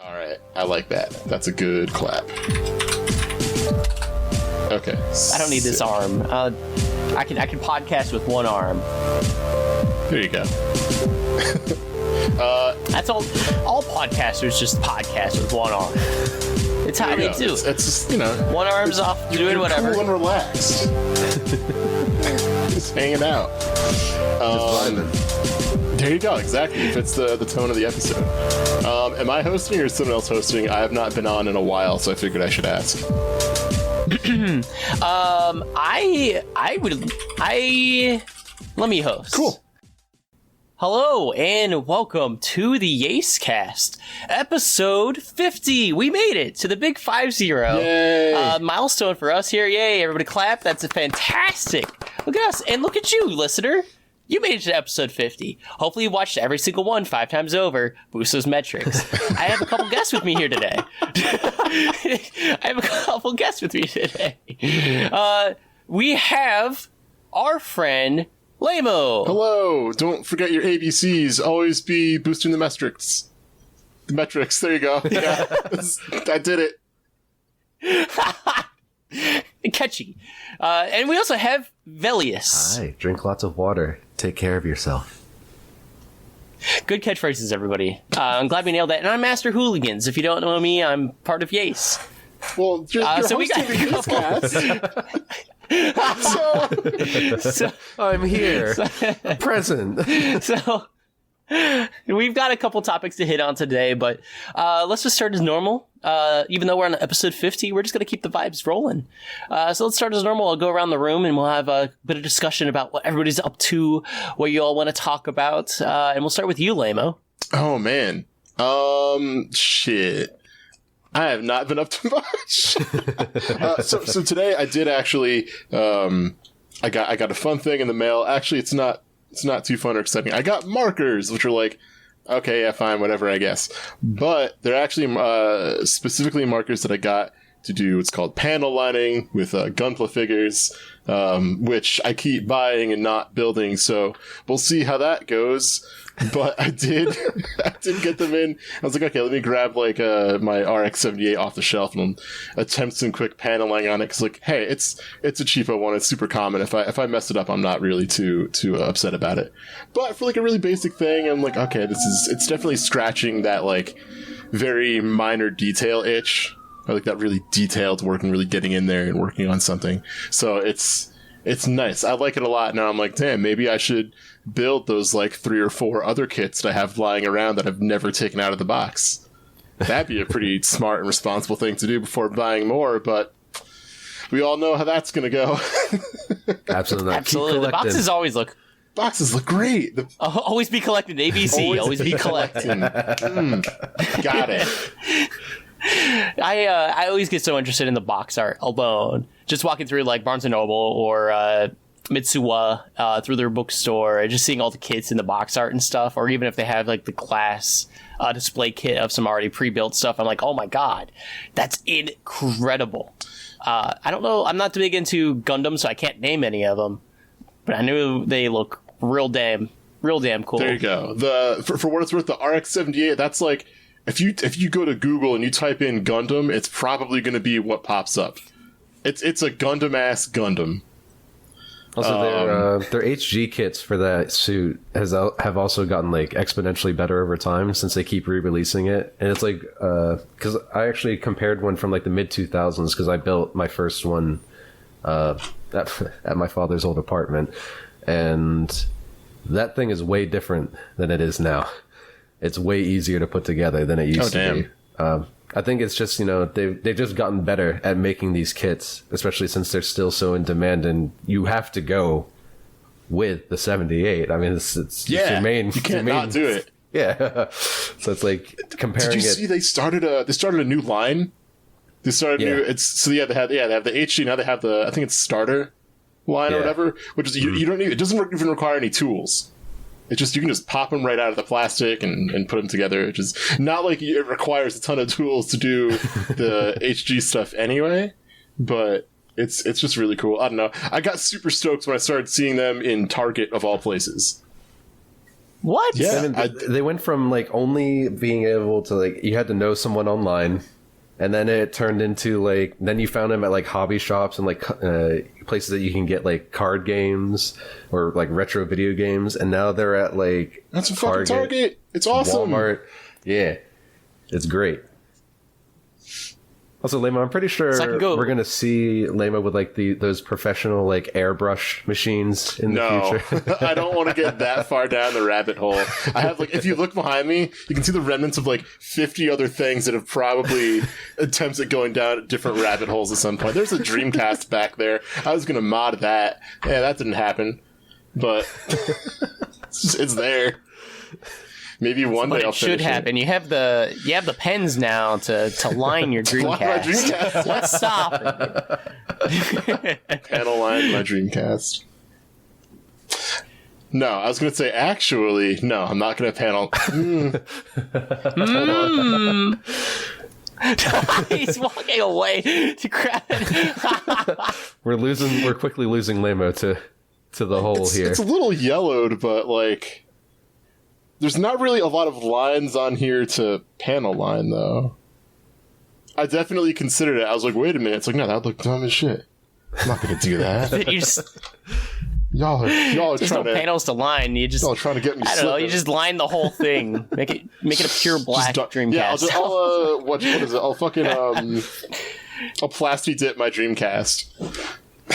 All right, I like that. That's a good clap. Okay. I don't need this arm. I can podcast with one arm. There you go. That's all. All podcasters just podcast with one arm. It's how they do. It's just, you know, one arm's off doing whatever. Cool and relaxed. Just hanging out. There you go. Exactly. It fits the tone of the episode. Am I hosting or is someone else hosting? I have not been on in a while, so I figured I should ask. Let me host. Cool. Hello and welcome to the YASEcast, episode 50. We made it to the big 50. Yay. Milestone for us here. Yay! Everybody clap. That's fantastic. Look at us and look at you, listener. You made it to episode 50. Hopefully you watched every single one 5 times over. Boost those metrics. I have a couple guests with me here today. We have our friend Lamo. Hello. Don't forget your ABCs. Always be boosting the metrics. The metrics. There you go. Yeah, I did it. Catchy. And we also have Velius. Hi. Drink lots of water. Take care of yourself. Good catchphrases, everybody. I'm glad we nailed that. And I'm Master Hooligans. If you don't know me, I'm part of Yase. Well, you're so we got the so I'm here. Present. So we've got a couple topics to hit on today, but let's just start as normal. Even though we're on episode 50, we're just going to keep the vibes rolling. So let's start as normal. I'll go around the room and we'll have a bit of discussion about what everybody's up to, what you all want to talk about. And we'll start with you, Lamo. Oh, man. Shit. I have not been up to much. So today I did actually, I got a fun thing in the mail. Actually, it's not too fun or exciting. I got markers, which are like, okay, yeah, fine, whatever, I guess. But they're actually specifically markers that I got to do what's called panel lining with gunpla figures, which I keep buying and not building. So we'll see how that goes. But I did get them in. I was like, okay, let me grab like my RX-78 off the shelf and attempt some quick paneling on it. Cause like, hey, it's a cheapo one. It's super common. If I mess it up, I'm not really too upset about it. But for like a really basic thing, I'm like, okay, it's definitely scratching that like very minor detail itch. I like that really detailed work and really getting in there and working on something. So it's nice. I like it a lot. Now I'm like, damn, maybe I should build those like 3 or 4 other kits that I have lying around that I've never taken out of the box. That'd be a pretty smart and responsible thing to do before buying more, but we all know how that's going to go. Absolutely. Absolutely. The boxes always look great. Always be collected. ABC. Always be collected. Got it. I always get so interested in the box art alone. Just walking through like Barnes & Noble or Mitsuwa through their bookstore and just seeing all the kits in the box art and stuff, or even if they have like the glass display kit of some already pre-built stuff, I'm like, oh my god, that's incredible. I don't know, I'm not big into Gundam, so I can't name any of them, but I knew they look real damn cool. There you go. For what it's worth, the RX-78, that's like, if you go to Google and you type in Gundam, it's probably going to be what pops up. It's a Gundam-ass Gundam. Also, their HG kits for that suit have also gotten like exponentially better over time since they keep re-releasing it. And it's like, because I actually compared one from like the mid-2000s because I built my first one at my father's old apartment, and that thing is way different than it is now. It's way easier to put together than it used to be. I think it's just, they've just gotten better at making these kits, especially since they're still so in demand, and you have to go with the 78. I mean, it's your main. You can't not do it. Yeah. So it's like comparing. Did you see they started a new line? They started new. They have the HG, now they have the, I think it's starter line or whatever, which is you don't need. It doesn't even require any tools. It's just, you can just pop them right out of the plastic and put them together. It's just not like it requires a ton of tools to do the HG stuff anyway, but it's just really cool. I don't know. I got super stoked when I started seeing them in Target of all places. What? Yeah. They went from like only being able to like you had to know someone online, and then it turned into like then you found them at like hobby shops and like places that you can get like card games or like retro video games, and now they're at like that's a fucking Target. It's awesome. Walmart. Yeah, it's great. Also, Lema, I'm pretty sure we're gonna see Lema with like those professional like airbrush machines in the future. I don't want to get that far down the rabbit hole. I have like, if you look behind me, you can see the remnants of like 50 other things that have probably attempts at going down different rabbit holes at some point. There's a Dreamcast back there. I was gonna mod that. Yeah, that didn't happen, but it's there. Maybe one day I'll finish should happen. You have the pens now to line your Dreamcast. Let's stop it. Panel line my Dreamcast. No, I was going to say actually, no, I'm not going to panel. He's walking away to grab it. We're quickly losing Lemo to the hole here. It's a little yellowed, but like there's not really a lot of lines on here to panel line, though. I definitely considered it. I was like, wait a minute. It's like, no, that would look dumb as shit. I'm not going to do that. Y'all are just trying no panels to line. You just y'all are trying to get me. I don't know. You just line the whole thing. Make it a pure black Dreamcast. Yeah, I'll what is it? I'll fucking I'll plasti dip my Dreamcast.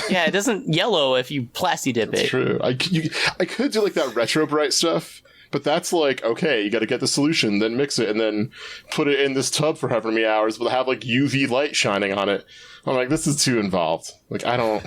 Yeah, it doesn't yellow if you plasti dip it. True. I could do like that retro bright stuff. But that's like, okay, you got to get the solution, then mix it, and then put it in this tub for however many hours, but have like UV light shining on it. I'm like, this is too involved. Like, I don't.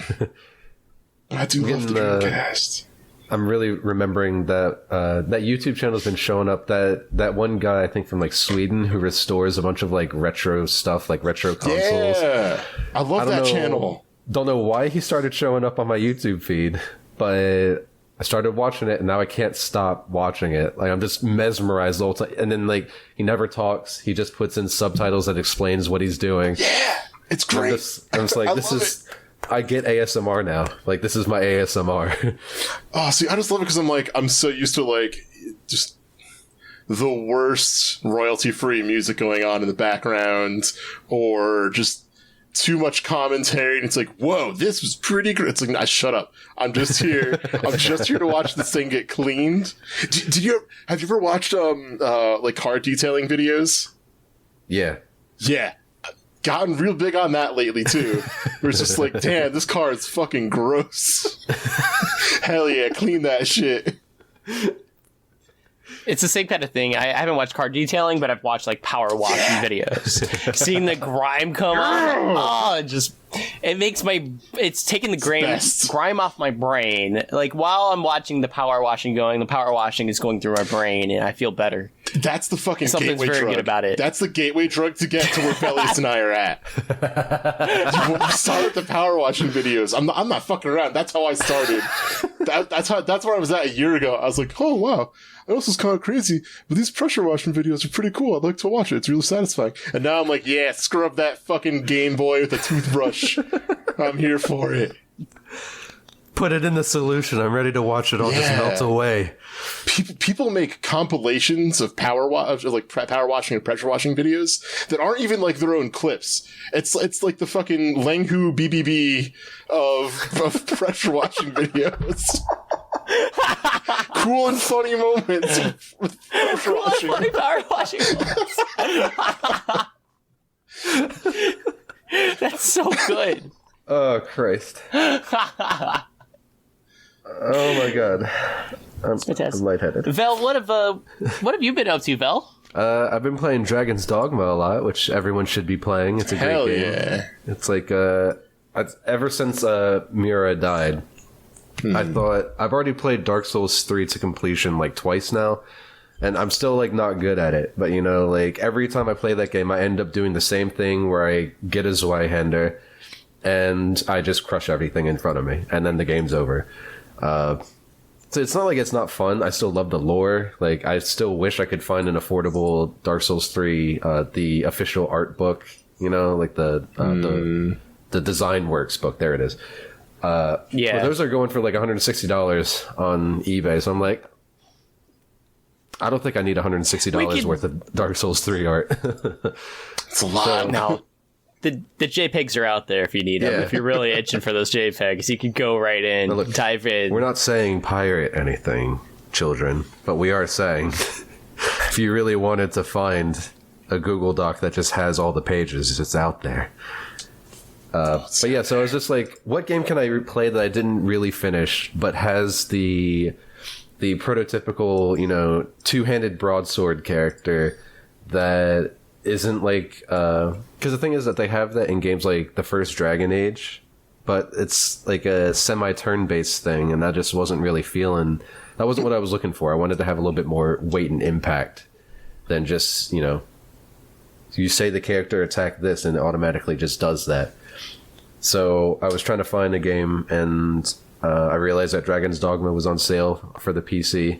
I do love the Dreamcast. I'm really remembering that that YouTube channel's been showing up. That one guy, I think from like Sweden, who restores a bunch of like retro stuff, like retro consoles. Yeah, I love that channel. Don't know why he started showing up on my YouTube feed, but I started watching it, and now I can't stop watching it. Like, I'm just mesmerized the whole time. And then, like, he never talks. He just puts in subtitles that explains what he's doing. Yeah, it's great. I'm just like, this is... I get ASMR now. Like, this is my ASMR. Oh, see, I just love it because I'm like, I'm so used to, like, just the worst royalty-free music going on in the background, or just too much commentary, and it's like, whoa, this was pretty great. It's like, nah, shut up. I'm just here. I'm just here to watch this thing get cleaned. Have you ever watched like car detailing videos? Yeah. Yeah. Gotten real big on that lately too. Where it's just like, damn, this car is fucking gross. Hell yeah, clean that shit. It's the same kind of thing. I haven't watched car detailing, but I've watched like power washing videos. Seeing the grime come on, it makes it's taking the grime off my brain. Like, while I'm watching the power washing the power washing is going through my brain, and I feel better. That's the fucking Something's gateway very drug. good about it. That's the gateway drug to get to where Velius and I are at. You start with the power washing videos. I'm not fucking around. That's how I started. That's where I was at a year ago. I was like, oh wow, this is kind of crazy, but these pressure washing videos are pretty cool. I'd like to watch it. It's really satisfying. And now I'm like, yeah, scrub that fucking Game Boy with a toothbrush. I'm here for it. Put it in the solution. I'm ready to watch it all just melt away. People make compilations of power washing and pressure washing videos that aren't even like their own clips. It's like the fucking Liang BBB of pressure washing videos. Cool and funny moments with pressure washing. Funny power washing moments. That's so good. Oh Christ. Oh my god. I'm lightheaded. Vel, what have you been up to, Vel? I've been playing Dragon's Dogma a lot, which everyone should be playing. It's a great game. Yeah. It's like ever since Mira died, I thought I've already played Dark Souls 3 to completion like twice now, and I'm still like not good at it. But you know, like every time I play that game, I end up doing the same thing where I get a Zweihander and I just crush everything in front of me, and then the game's over. So it's not like it's not fun. I still love the lore. Like, I still wish I could find an affordable Dark Souls 3, the official art book, you know, like the design works book. There it is. Yeah. Well, those are going for like $160 on eBay. So I'm like, I don't think I need $160 worth of Dark Souls 3 art. It's a lot. No. The JPEGs are out there if you need them. Yeah. If you're really itching for those JPEGs, you can go right in, Now look, dive in. We're not saying pirate anything, children, but we are saying if you really wanted to find a Google Doc that just has all the pages, it's out there. But yeah, so I was just like, what game can I play that I didn't really finish, but has the prototypical, you know, two-handed broadsword character that isn't like, because the thing is that they have that in games like the first Dragon Age, but it's like a semi-turn-based thing, and I just wasn't really feeling, that wasn't what I was looking for. I wanted to have a little bit more weight and impact than just, you know, you say the character attack this and it automatically just does that. So I was trying to find a game, and I realized that Dragon's Dogma was on sale for the PC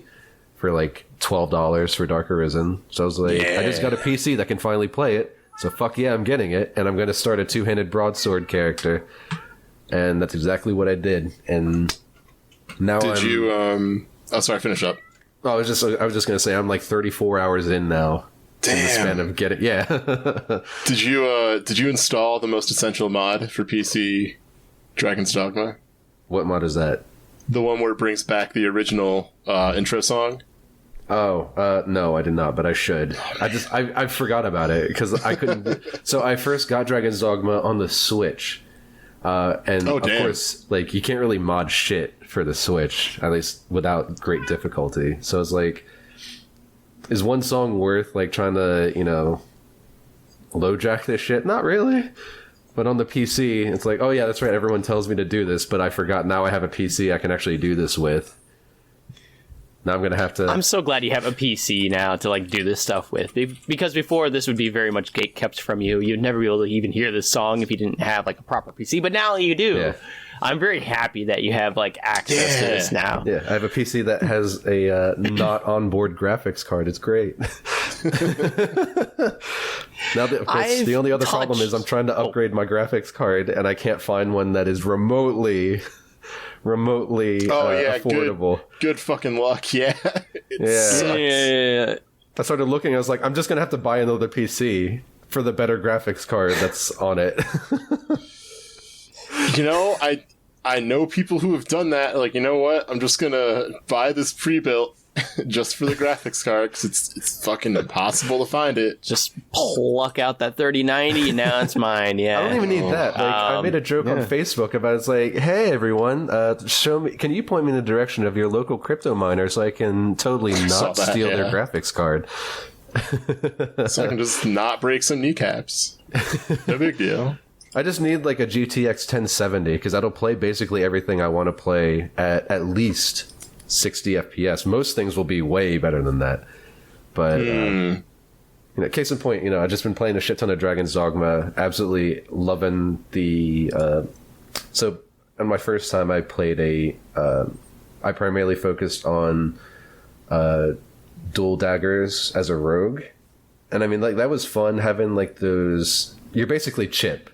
for like $12 for Dark Arisen. So I was like, I just got a PC that can finally play it. So fuck yeah, I'm getting it. And I'm going to start a two-handed broadsword character. And that's exactly what I did. And now finish up. I was just going to say, I'm like 34 hours in now. Damn. In the span of getting, yeah. Did you install the most essential mod for PC Dragon's Dogma? What mod is that? The one where it brings back the original intro song? No, I did not, but I should. I forgot about it because I couldn't. So I first got Dragon's Dogma on the Switch, and of course, like you can't really mod shit for the Switch, at least without great difficulty. So it's like, is one song worth like trying to, you know, low jack this shit? Not really. But on the PC, it's like, oh yeah, that's right. Everyone tells me to do this, but I forgot. Now I have a PC I can actually do this with. Now I'm going to have to... I'm so glad you have a PC now to like do this stuff with. Because before, this would be very much gatekept from you. You'd never be able to even hear this song if you didn't have like a proper PC. But now you do. Yeah. I'm very happy that you have like access to this now. Yeah, I have a PC that has a not onboard graphics card. It's great. Now, of course, the only other problem is I'm trying to upgrade my graphics card, and I can't find one that is remotely affordable. Good fucking luck. Yeah. Yeah. I started looking. I was like, I'm just gonna have to buy another PC for the better graphics card that's on it. You know, I know people who have done that. Like, you know what? I'm just gonna buy this pre-built just for the graphics card because it's fucking impossible to find it. Just pluck out that 3090 and now it's mine. Yeah, I don't even need that. Like, I made a joke on Facebook about it's like, hey everyone, show me. Can you point me in the direction of your local crypto miner so I can totally not steal their graphics card? So I can just not break some kneecaps. No big deal. I just need like a GTX 1070 because that'll play basically everything I want to play at least 60 FPS. Most things will be way better than that. But, you know, case in point, you know, I've just been playing a shit ton of Dragon's Dogma, absolutely loving the, so on my first time I played I primarily focused on, dual daggers as a rogue. And I mean, like, that was fun having like those, you're basically Chip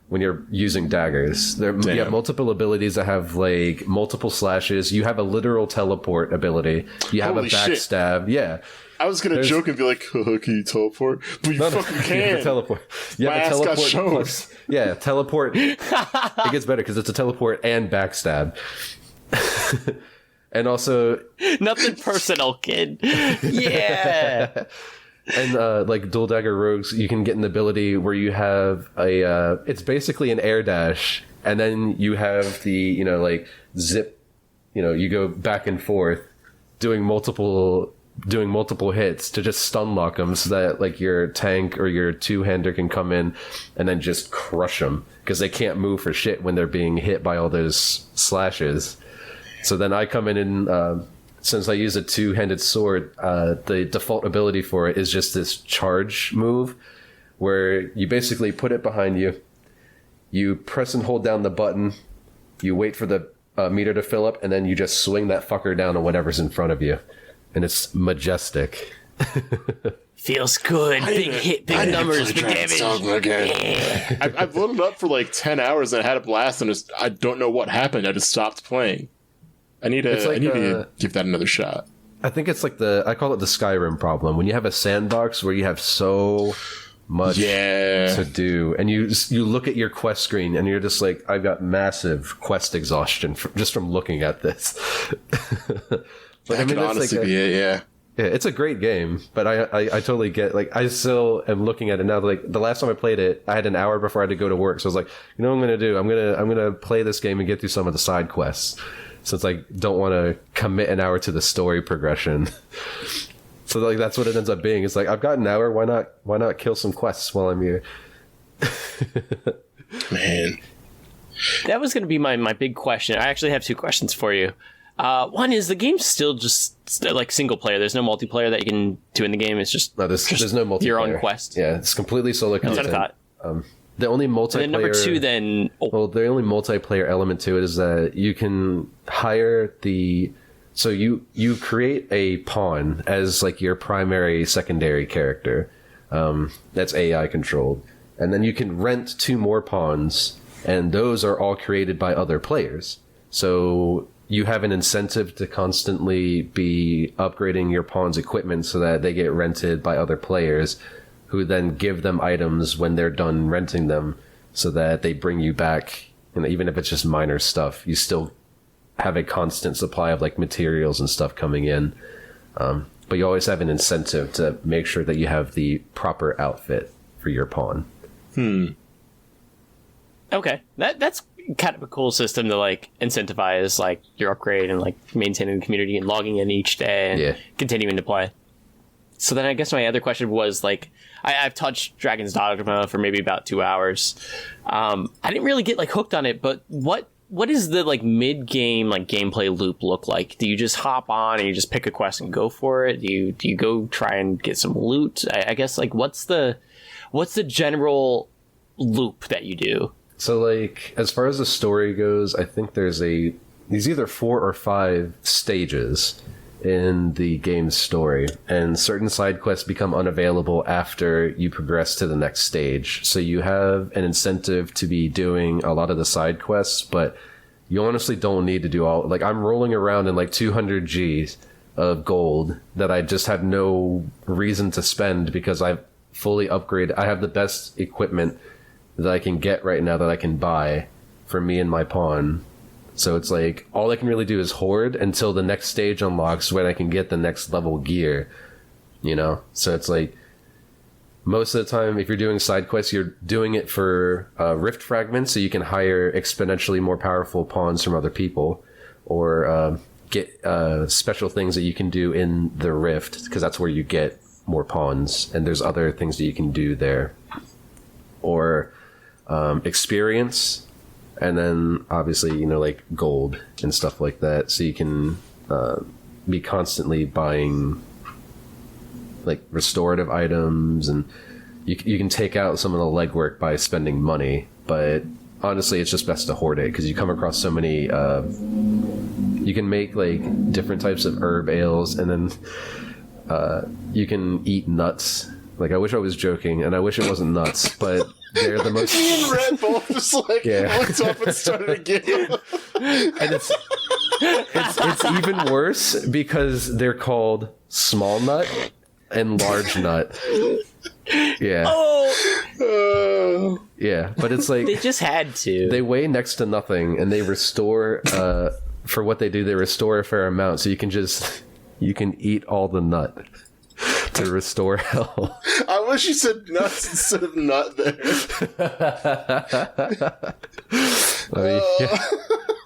when you're using daggers. You have multiple abilities that have like multiple slashes. You have a literal teleport ability. You have a backstab. Shit. Yeah. I was going to joke and be like, can you teleport? But you fucking can. You have a teleport. You have a teleport plus, yeah, teleport. It gets better because it's a teleport and backstab. And also... Nothing personal, kid. Yeah. And like dual dagger rogues, you can get an ability where you have a it's basically an air dash, and then you have the, you know, like zip, you know, you go back and forth doing multiple hits to just stun lock them so that like your tank or your two-hander can come in and then just crush them because they can't move for shit when they're being hit by all those slashes. So then I come in and since I use a two-handed sword, the default ability for it is just this charge move where you basically put it behind you, you press and hold down the button, you wait for the meter to fill up, and then you just swing that fucker down on whatever's in front of you. And it's majestic. Feels good. Big numbers, big damage. Yeah. I've loaded up for like 10 hours and I had a blast and I don't know what happened. I just stopped playing. I need to give that another shot. I think it's like I call it the Skyrim problem. When you have a sandbox where you have so much to do, and you look at your quest screen and you're just like, I've got massive quest exhaustion just from looking at this. That could honestly be it, yeah. Yeah, it's a great game, but I totally get, like, I still am looking at it now. Like, the last time I played it, I had an hour before I had to go to work, so I was like, you know what I'm gonna do? I'm gonna play this game and get through some of the side quests, since I don't want to commit an hour to the story progression. So like that's what it ends up being. It's like, I've got an hour, why not kill some quests while I'm here? Man, that was going to be my big question. I actually have two questions for you. One is, the game's still just like single player. There's no multiplayer that you can do in the game. It's just there's no multiplayer. Your own quest. Yeah, it's completely solo content. That's what I thought. The only multiplayer. And then number two, then. Well, the only multiplayer element to it is that you can hire So you create a pawn as like your primary, secondary character. That's AI controlled, and then you can rent 2 more pawns, and those are all created by other players. So you have an incentive to constantly be upgrading your pawn's equipment so that they get rented by other players, who then give them items when they're done renting them, so that they bring you back. And even if it's just minor stuff, you still have a constant supply of like materials and stuff coming in. But you always have an incentive to make sure that you have the proper outfit for your pawn. Okay, that's kind of a cool system to like incentivize like your upgrade and like maintaining the community and logging in each day and continuing to play. So then I guess my other question was, like, I've touched Dragon's Dogma for maybe about 2 hours. I didn't really get like hooked on it, but what is the like mid-game like gameplay loop look like? Do you just hop on and you just pick a quest and go for it? Do you go try and get some loot? I guess, like, what's the general loop that you do? So like, as far as the story goes, I think there's either 4 or 5 stages in the game's story, and certain side quests become unavailable after you progress to the next stage. So you have an incentive to be doing a lot of the side quests, but you honestly don't need to do all. Like, I'm rolling around in like 200 G's of gold that I just have no reason to spend because I've fully upgraded. I have the best equipment that I can get right now that I can buy for me and my pawn. So it's like, all I can really do is hoard until the next stage unlocks when I can get the next level gear, you know? So it's like, most of the time, if you're doing side quests, you're doing it for rift fragments, so you can hire exponentially more powerful pawns from other people, or get special things that you can do in the rift, because that's where you get more pawns, and there's other things that you can do there. Or experience, and then obviously, you know, like gold and stuff like that, so you can be constantly buying like restorative items, and you can take out some of the legwork by spending money, but honestly it's just best to hoard it, because you come across so many you can make like different types of herb ales, and then you can eat nuts. Like, I wish I was joking, and I wish it wasn't nuts, but they're the most. Me and Red Bull just like looked up and started again. And it's even worse because they're called small nut and large nut. Yeah. Oh. Yeah, but it's like, they just had to. They weigh next to nothing, and they restore for what they do. They restore a fair amount, so you can eat all the nut to restore health. I wish you said nuts instead of nut there.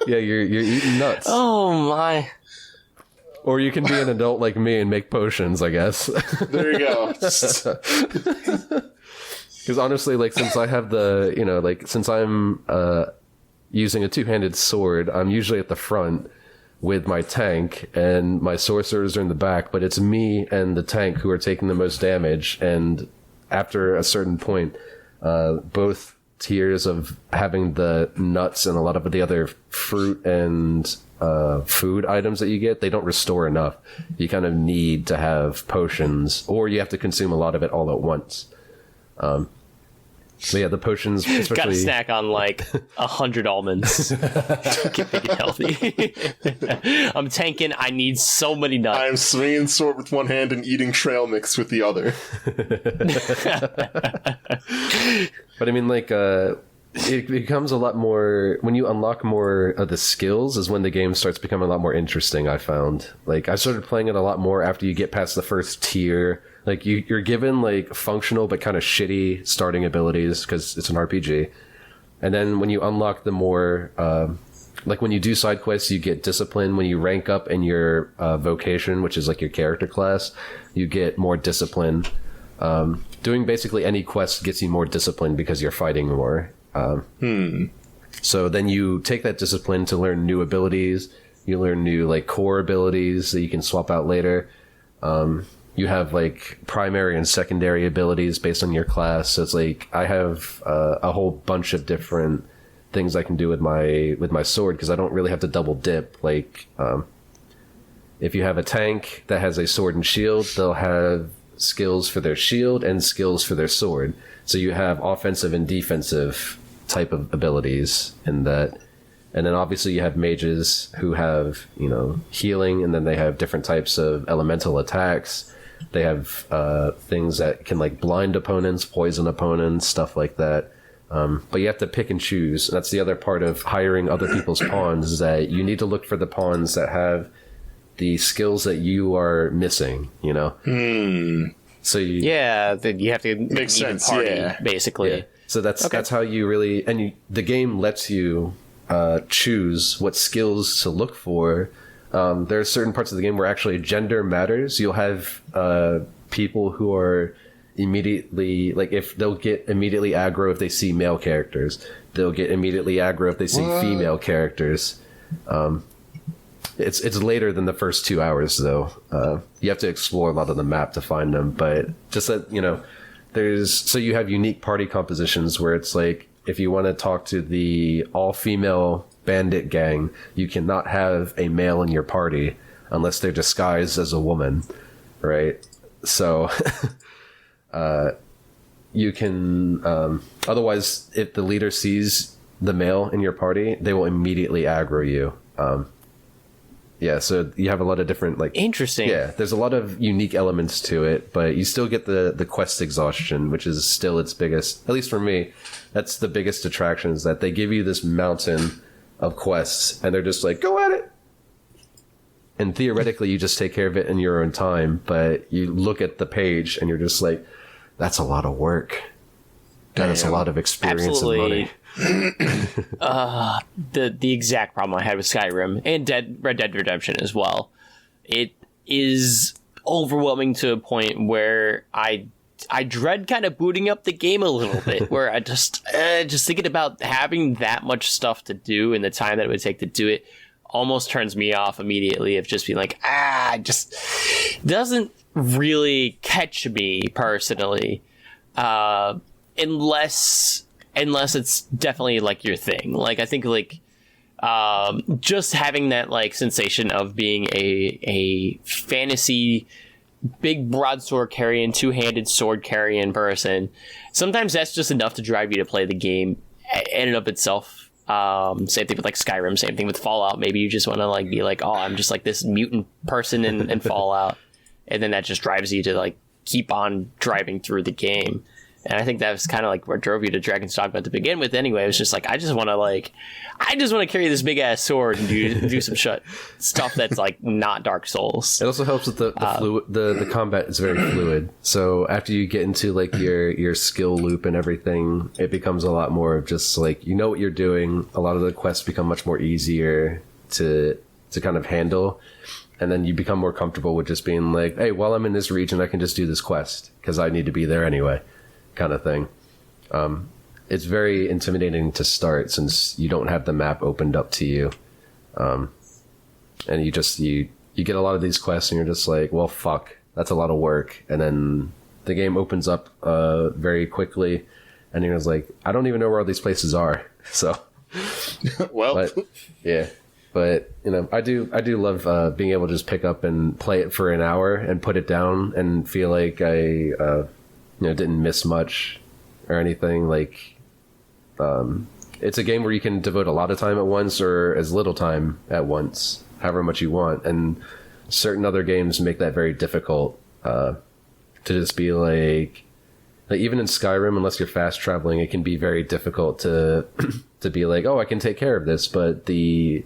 Yeah, you're eating nuts. Oh my. Or you can be an adult like me and make potions, I guess. There you go. Because honestly, like, since I have since I'm using a two-handed sword, I'm usually at the front with my tank, and my sorcerers are in the back, but it's me and the tank who are taking the most damage. And after a certain point, both tiers of having the nuts and a lot of the other fruit and food items that you get, they don't restore enough. You kind of need to have potions, or you have to consume a lot of it all at once. But yeah, the potions, Got especially to snack on like 100 almonds. Keep it healthy. I'm tanking. I need so many nuts. I'm swinging sword with one hand and eating trail mix with the other. But I mean, like, it becomes a lot more when you unlock more of the skills is when the game starts becoming a lot more interesting. I found, like, I started playing it a lot more after you get past the first tier. Like, you're given like functional but kind of shitty starting abilities because it's an RPG, and then when you unlock the more like when you do side quests, you get discipline. When you rank up in your vocation, which is like your character class, you get more discipline. Doing basically any quest gets you more discipline because you're fighting more. So then you take that discipline to learn new abilities. You learn new like core abilities that you can swap out later. You have like primary and secondary abilities based on your class. So it's like I have a whole bunch of different things I can do with my sword because I don't really have to double dip. Like if you have a tank that has a sword and shield, they'll have skills for their shield and skills for their sword. So you have offensive and defensive type of abilities in that. And then obviously you have mages who have, you know, healing, and then they have different types of elemental attacks. They have things that can like blind opponents, poison opponents, stuff like that. But you have to pick and choose. That's the other part of hiring other people's pawns, is that you need to look for the pawns that have the skills that you are missing, you know? So you have to Makes sense, party, yeah. basically. Yeah. So that's how you really, and the game lets you choose what skills to look for. There are certain parts of the game where actually gender matters. You'll have people who are immediately, like, if they'll get immediately aggro if they see male characters. They'll get immediately aggro if they see female characters. It's later than the first 2 hours, though. You have to explore a lot of the map to find them, but just that, you know, so you have unique party compositions where it's like, if you want to talk to the all-female bandit gang, you cannot have a male in your party unless they're disguised as a woman, right? So you can otherwise, if the leader sees the male in your party, they will immediately aggro you. Yeah, so you have a lot of different, like... Interesting. Yeah, there's a lot of unique elements to it, but you still get the quest exhaustion, which is still its biggest... At least for me, that's the biggest attraction, is that they give you this mountain of quests, and they're just like, go at it! And theoretically, you just take care of it in your own time, but you look at the page, and you're just like, that's a lot of work. That is a lot of experience Absolutely. and money. The exact problem I had with Skyrim and Red Dead Redemption as well. It is overwhelming to a point where I dread kind of booting up the game a little bit. Where I just thinking about having that much stuff to do and the time that it would take to do it almost turns me off immediately. Of just being like, just doesn't really catch me personally, unless it's definitely like your thing. Like, I think like just having that like sensation of being a fantasy big broadsword carrying, two-handed sword carrying person, sometimes that's just enough to drive you to play the game in and of itself. Same thing with like Skyrim, same thing with Fallout. Maybe you just want to like be like, oh, I'm just like this mutant person in Fallout, and then that just drives you to like keep on driving through the game. And I think that was kind of like what drove you to Dragon's Dogma to begin with anyway. It was just like, I just want to carry this big ass sword and do some stuff that's like not Dark Souls. It also helps with the combat is very fluid. So after you get into like your skill loop and everything, it becomes a lot more of just like, you know what you're doing. A lot of the quests become much more easier to kind of handle. And then you become more comfortable with just being like, hey, while I'm in this region, I can just do this quest because I need to be there anyway. Kind of thing. It's very intimidating to start since you don't have the map opened up to you, and you get a lot of these quests and you're just like, well, fuck, that's a lot of work. And then the game opens up very quickly, and you're just like, I don't even know where all these places are. So, well, but you know, I do love being able to just pick up and play it for an hour and put it down and feel like I didn't miss much or anything. Like, it's a game where you can devote a lot of time at once or as little time at once, however much you want. And certain other games make that very difficult, to just be like even in Skyrim, unless you're fast traveling, it can be very difficult to to be like, oh, I can take care of this. But the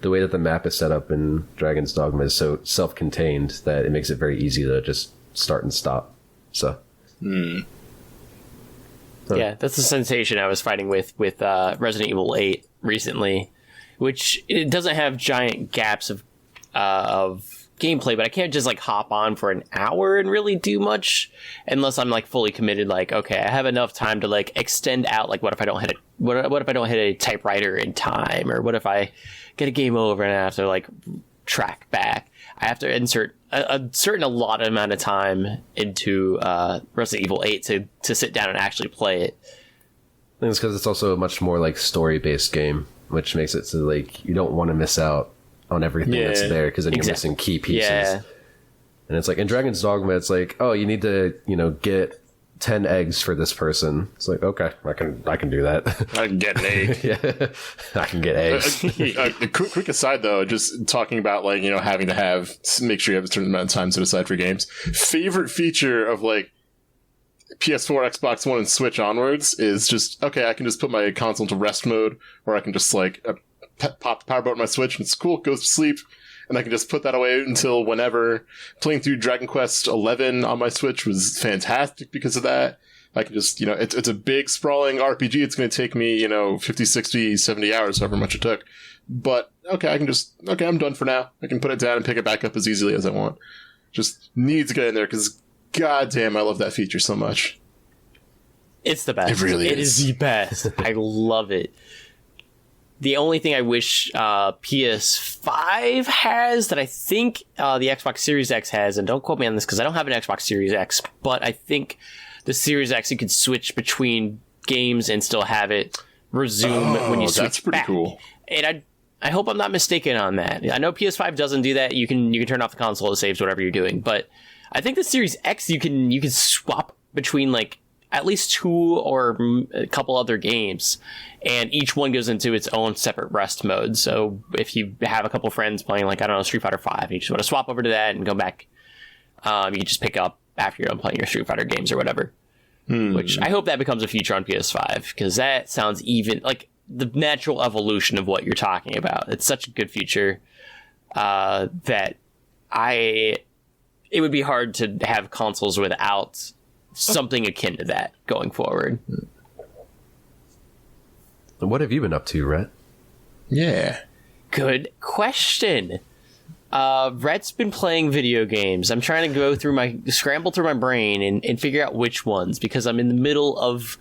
way that the map is set up in Dragon's Dogma is so self-contained that it makes it very easy to just start and stop. So. Yeah, that's the sensation I was fighting with Resident Evil 8 recently, which it doesn't have giant gaps of gameplay, but I can't just like hop on for an hour and really do much unless I'm like fully committed. Like, okay, I have enough time to like extend out. Like, what if I don't hit what if I don't hit a typewriter in time, or what if I get a game over and I have to like track back? I have to insert a certain allotted amount of time into Resident Evil 8 to sit down and actually play it. I think it's because it's also a much more like story-based game, which makes it so like you don't want to miss out on everything that's there, because then you're missing key pieces. Yeah. And it's like in Dragon's Dogma, it's like, oh, you need to get 10 eggs for this person. It's like, okay, I can do that. I can get an egg. Yeah, I can get eggs. A quick aside though, just talking about like having to make sure you have a certain amount of time set aside for games. Favorite feature of like PS4, Xbox One, and Switch onwards is just, okay, I can just put my console into rest mode, or I can just like pop the power button on my Switch and it's cool, goes to sleep, and I can just put that away until whenever. Playing through Dragon Quest 11 on my Switch was fantastic because of that. I can just, it's a big sprawling RPG. It's going to take me, 50, 60, 70 hours, however much it took. But, okay, I'm done for now. I can put it down and pick it back up as easily as I want. Just need to get in there because, goddamn, I love that feature so much. It's the best. It really is. It is the best. I love it. The only thing I wish PS5 has that I think the Xbox Series X has, and don't quote me on this because I don't have an Xbox Series X, but I think the Series X, you could switch between games and still have it resume when you switch that's pretty back. Cool. And I hope I'm not mistaken on that. I know PS5 doesn't do that. You can turn off the console, it saves whatever you're doing, but I think the Series X you can swap between like at least 2 or a couple other games, and each one goes into its own separate rest mode. So if you have a couple friends playing, like, I don't know, Street Fighter 5, and you just want to swap over to that and go back, you just pick up after you're done playing your Street Fighter games or whatever. Which I hope that becomes a feature on PS5, because that sounds even like the natural evolution of what you're talking about. It's such a good feature that it would be hard to have consoles without something akin to that going forward. What have you been up to, Rhett? Yeah. Good question. Rhett's been playing video games. I'm trying to scramble through my brain and figure out which ones, because I'm in the middle of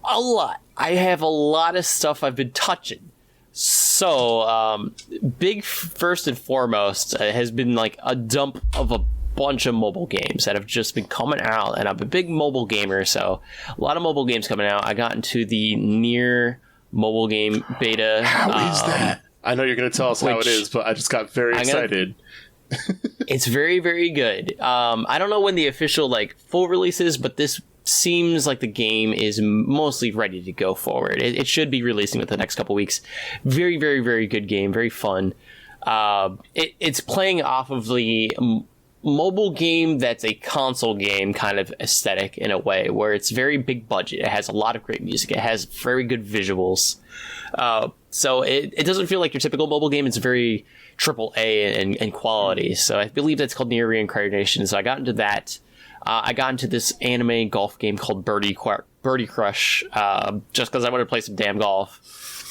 a lot. I have a lot of stuff I've been touching. So, big first and foremost has been like a dump of a bunch of mobile games that have just been coming out, and I'm a big mobile gamer, so a lot of mobile games coming out. I got into the Nier mobile game beta. How is that? I know you're going to tell us how it is, but I just got very excited. It's very, very good. I don't know when the official like full release is, but this seems like the game is mostly ready to go forward. It should be releasing within the next couple weeks. Very, very, very good game. Very fun. It's playing off of the mobile game that's a console game kind of aesthetic in a way, where it's very big budget. It has a lot of great music. It has very good visuals. So it doesn't feel like your typical mobile game. It's very AAA and quality. So I believe that's called Nier Reincarnation. So I got into that. I got into this anime golf game called Birdie Crush, just because I wanted to play some damn golf.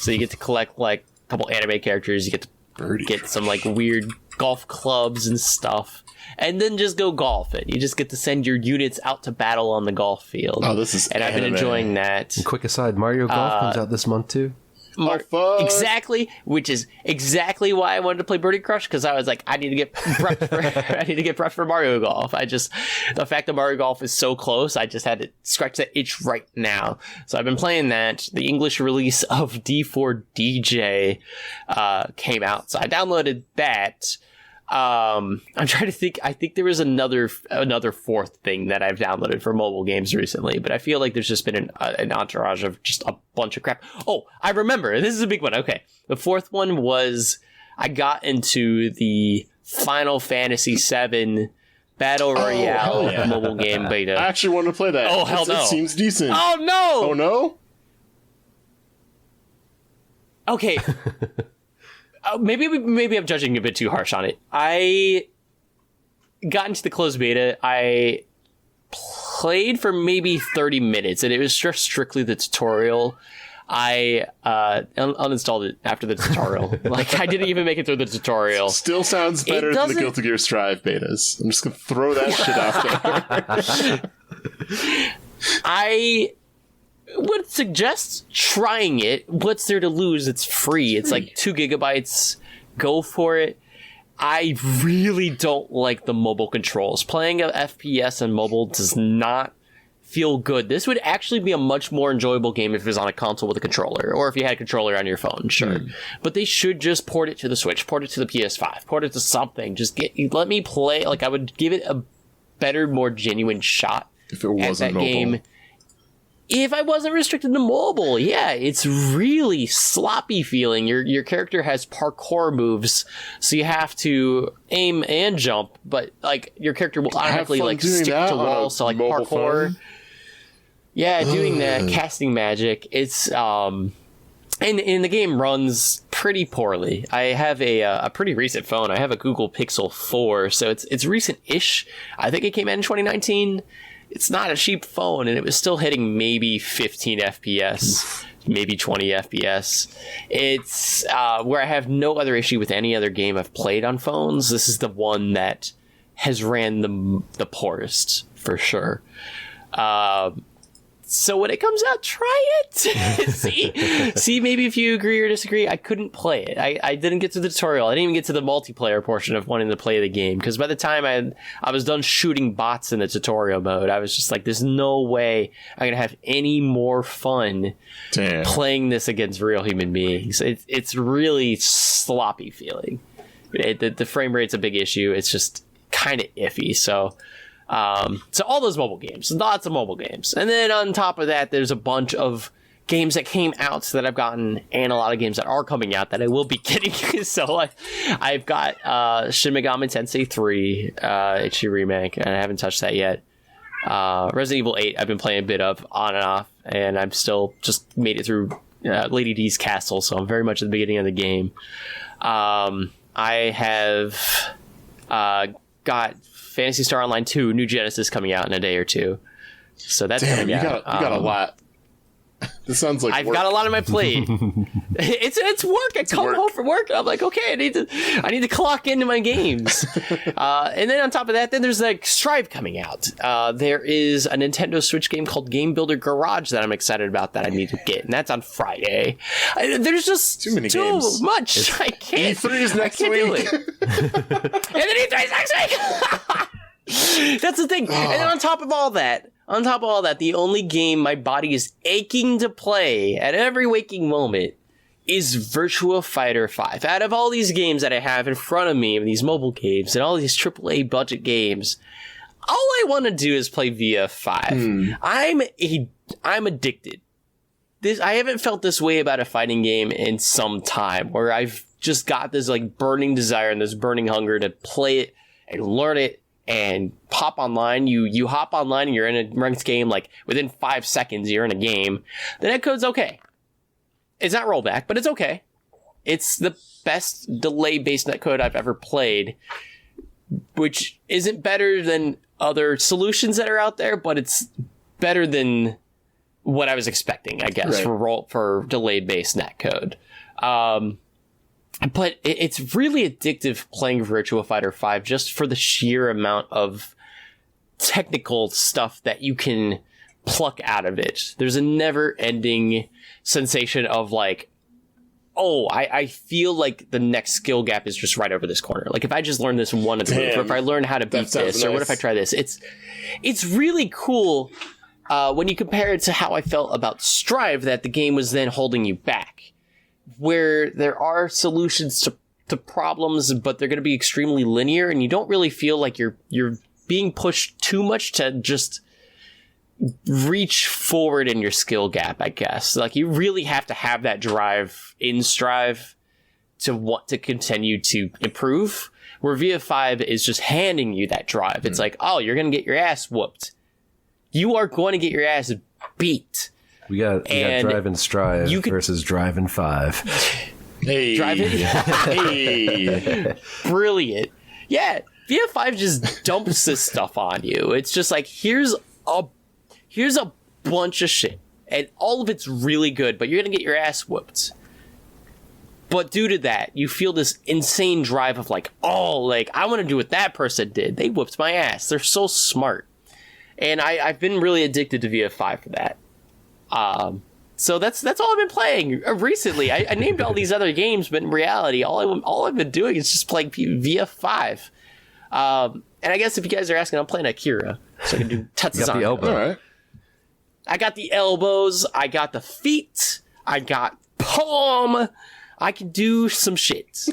So you get to collect like a couple anime characters. You get to get some like weird golf clubs and stuff, and then just go golf it. You just get to send your units out to battle on the golf field. Oh, this is and anime. I've been enjoying that. And quick aside, Mario Golf comes out this month too. Exactly, which is exactly why I wanted to play Birdie Crush, because I was like, I need to get prepped for Mario Golf. The fact that Mario Golf is so close, I just had to scratch that itch right now. So I've been playing that. The English release of D4 DJ came out, so I downloaded that. I'm trying to think. I think there was another fourth thing that I've downloaded for mobile games recently, but I feel like there's just been an entourage of just a bunch of crap. Oh, I remember. This is a big one. Okay. The fourth one was I got into the Final Fantasy VII Battle Royale mobile game beta. I actually wanted to play that. Oh, hell no. It seems decent. Oh, no. Oh, no? Okay. Maybe I'm judging a bit too harsh on it. I got into the closed beta. I played for maybe 30 minutes, and it was just strictly the tutorial. I uninstalled it after the tutorial. Like, I didn't even make it through the tutorial. Still sounds better than the Guilty Gear Strive betas. I'm just going to throw that shit out there. I would suggest trying it. What's there to lose? It's free. It's like 2 gigabytes. Go for it. I really don't like the mobile controls. Playing a FPS on mobile does not feel good. This would actually be a much more enjoyable game if it was on a console with a controller, or if you had a controller on your phone, sure. But they should just port it to the Switch, port it to the PS5, port it to something. Just let me play. Like, I would give it a better, more genuine shot if it wasn't mobile. Game. If I wasn't restricted to mobile, yeah, it's really sloppy feeling. Your character has parkour moves, so you have to aim and jump, but like your character will automatically like stick to walls, so like parkour. Phone. Yeah, doing that, casting magic. It's and the game runs pretty poorly. I have a pretty recent phone. I have a Google Pixel 4, so it's recent-ish. I think it came out in 2019. It's not a cheap phone, and it was still hitting maybe 15 FPS, maybe 20 FPS. It's where I have no other issue with any other game I've played on phones. This is the one that has ran the poorest, for sure. So when it comes out, try it. See, maybe if you agree or disagree. I couldn't play it. I didn't get to the tutorial. I didn't even get to the multiplayer portion of wanting to play the game, because by the time I was done shooting bots in the tutorial mode, I was just like, there's no way I'm gonna have any more fun playing this against real human beings. It's really sloppy feeling. The frame rate's a big issue. It's just kind of iffy. So all those mobile games, lots of mobile games. And then on top of that, there's a bunch of games that came out that I've gotten, and a lot of games that are coming out that I will be getting. So I've got Shin Megami Tensei 3 HD Remake, and I haven't touched that yet. Resident Evil 8, I've been playing a bit of on and off, and I'm still just made it through Lady D's Castle, so I'm very much at the beginning of the game. I have got Phantasy Star Online 2 New Genesis coming out in a day or two. So that's coming out. You got a lot. This sounds like I've got a lot on my plate. it's work. I come home from work. I'm like, okay, I need to clock into my games. And then on top of that, then there's like Strive coming out. There is a Nintendo Switch game called Game Builder Garage that I'm excited about that I need to get, and that's on Friday. There's just too many games. Much. I can't. E3 is next week. Do it. And then E3 is next week. That's the thing. And then on top of all that, the only game my body is aching to play at every waking moment is Virtua Fighter 5. Out of all these games that I have in front of me, these mobile games and all these AAA budget games, all I want to do is play VF5. I'm addicted. I haven't felt this way about a fighting game in some time, where I've just got this like burning desire and this burning hunger to play it and learn it and hop online. You hop online and you're in a ranked game, like within 5 seconds you're in a game. The netcode's okay. It's not rollback, but it's okay. It's the best delay-based netcode I've ever played, which isn't better than other solutions that are out there, but it's better than what I was expecting, I guess, right, for delay-based netcode. But it's really addictive playing Virtua Fighter 5 just for the sheer amount of technical stuff that you can pluck out of it. There's a never-ending sensation of like, oh, I feel like the next skill gap is just right over this corner. Like if I just learn this one move, or if I learn how to beat this, or what if I try this? It's really cool when you compare it to how I felt about Strive, that the game was then holding you back, where there are solutions to the problems, but they're going to be extremely linear, and you don't really feel like you're being pushed too much to just reach forward in your skill gap, I guess. Like, you really have to have that drive in Strive to want to continue to improve, where VF5 is just handing you that drive. It's like, oh, you're going to get your ass whooped. You are going to get your ass beat. We got Drive and Strive versus Drive and 5. Hey. Drive it? Hey. Brilliant. Yeah, VF5 just dumps this stuff on you. It's just like, here's a bunch of shit, and all of it's really good, but you're going to get your ass whooped. But due to that, you feel this insane drive of like, oh, like, I want to do what that person did. They whooped my ass. They're so smart. And I've been really addicted to VF5 for that. So that's all I've been playing recently. I named all these other games, but in reality, all I've been doing is just playing VF5. And I guess if you guys are asking, I'm playing Akira, so I can do Tetsu's on. All right. I got the elbows, I got the feet, I got palm. I can do some shit,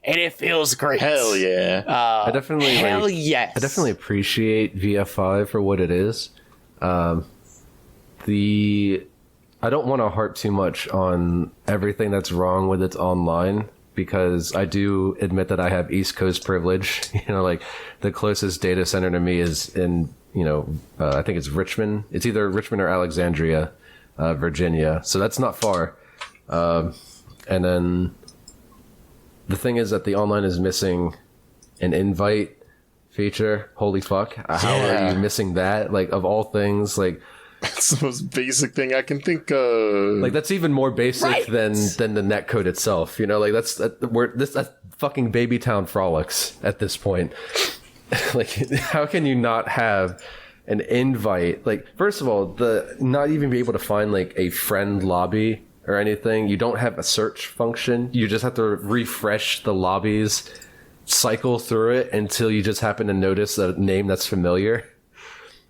and it feels great. Hell yeah! I definitely yes. I definitely appreciate VF5 for what it is. I don't want to harp too much on everything that's wrong with its online, because I do admit that I have East Coast privilege. You know, like, the closest data center to me is in, I think it's Richmond. It's either Richmond or Alexandria, Virginia. So that's not far. And then the thing is that the online is missing an invite feature. Holy fuck. How are you missing that? Like, of all things, like, That's the most basic thing I can think of. like, that's even more basic Right. than the netcode itself. Like, that's fucking baby town frolics at this point. Like, how can you not have an invite? Like, first of all, not even be able to find like a friend lobby or anything. You don't have a search function. You just have to refresh the lobbies, cycle through it until you just happen to notice a name that's familiar.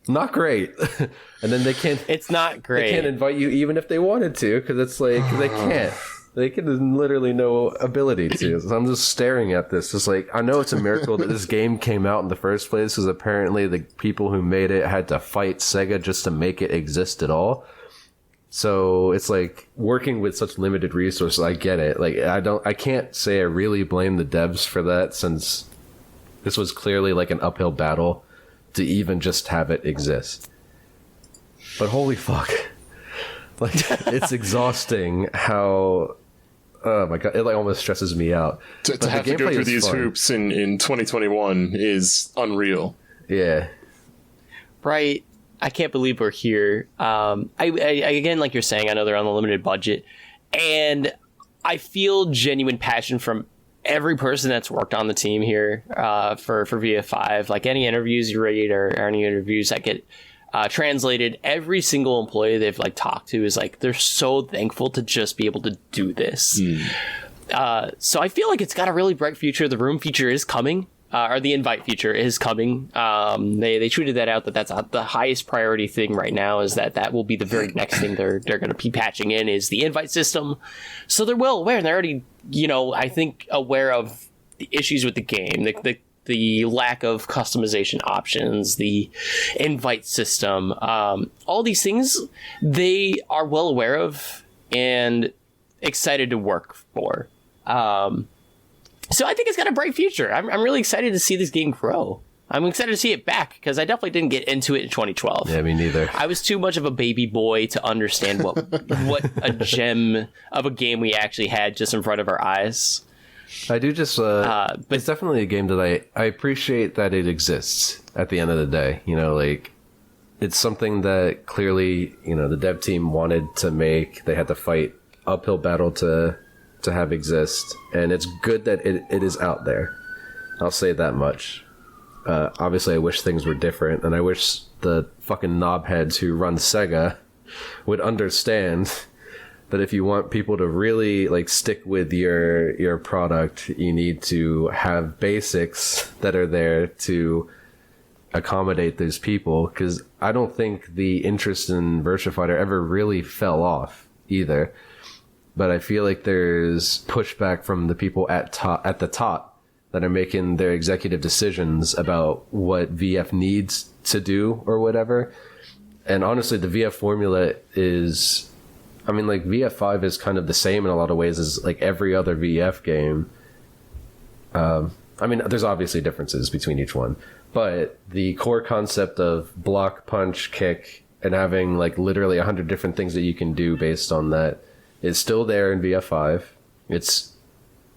Not great. And then It's not great. they can't invite you even if they wanted to, because it's like, they can't. They can literally no ability to. So I'm just staring at this. It's like, I know it's a miracle that this game came out in the first place, because apparently the people who made it had to fight Sega just to make it exist at all. So it's like, working with such limited resources, I get it. Like, I can't say I really blame the devs for that, since this was clearly like an uphill battle to even just have it exist. But holy fuck. Like, it's exhausting how, oh my god, it like almost stresses me out. To have to go through these hoops in 2021 is unreal. Yeah. Right. I can't believe we're here. I again, like you're saying, I know they're on a limited budget, and I feel genuine passion from every person that's worked on the team here for VF5. Like, any interviews you read or any interviews that get translated, every single employee they've like talked to is like, they're so thankful to just be able to do this. So I feel like it's got a really bright future. The room feature is coming. Or the invite feature is coming. They tweeted that out, that's the highest priority thing right now, is that will be the very next thing they're going to be patching in, is the invite system. So they're well aware, and they're already, I think, aware of the issues with the game, the lack of customization options, the invite system, all these things they are well aware of and excited to work for. So I think it's got a bright future. I'm really excited to see this game grow. I'm excited to see it back, because I definitely didn't get into it in 2012. Yeah, me neither. I was too much of a baby boy to understand what a gem of a game we actually had just in front of our eyes. I do just, but it's definitely a game that I appreciate that it exists at the end of the day. Like, it's something that clearly, the dev team wanted to make. They had to fight uphill battle to have exist, and it's good that it is out there. I'll say that much. Obviously, I wish things were different, and I wish the fucking knobheads who run Sega would understand that if you want people to really like stick with your product, you need to have basics that are there to accommodate those people. Because I don't think the interest in Virtua Fighter ever really fell off either. but I feel like there's pushback from the people at the top that are making their executive decisions about what VF needs to do or whatever. And honestly, the VF formula is, I mean, like VF5 is kind of the same in a lot of ways as like every other VF game. I mean, there's obviously differences between each one, but the core concept of block, punch, kick, and having like literally 100 different things that you can do based on that is still there in VF5. It's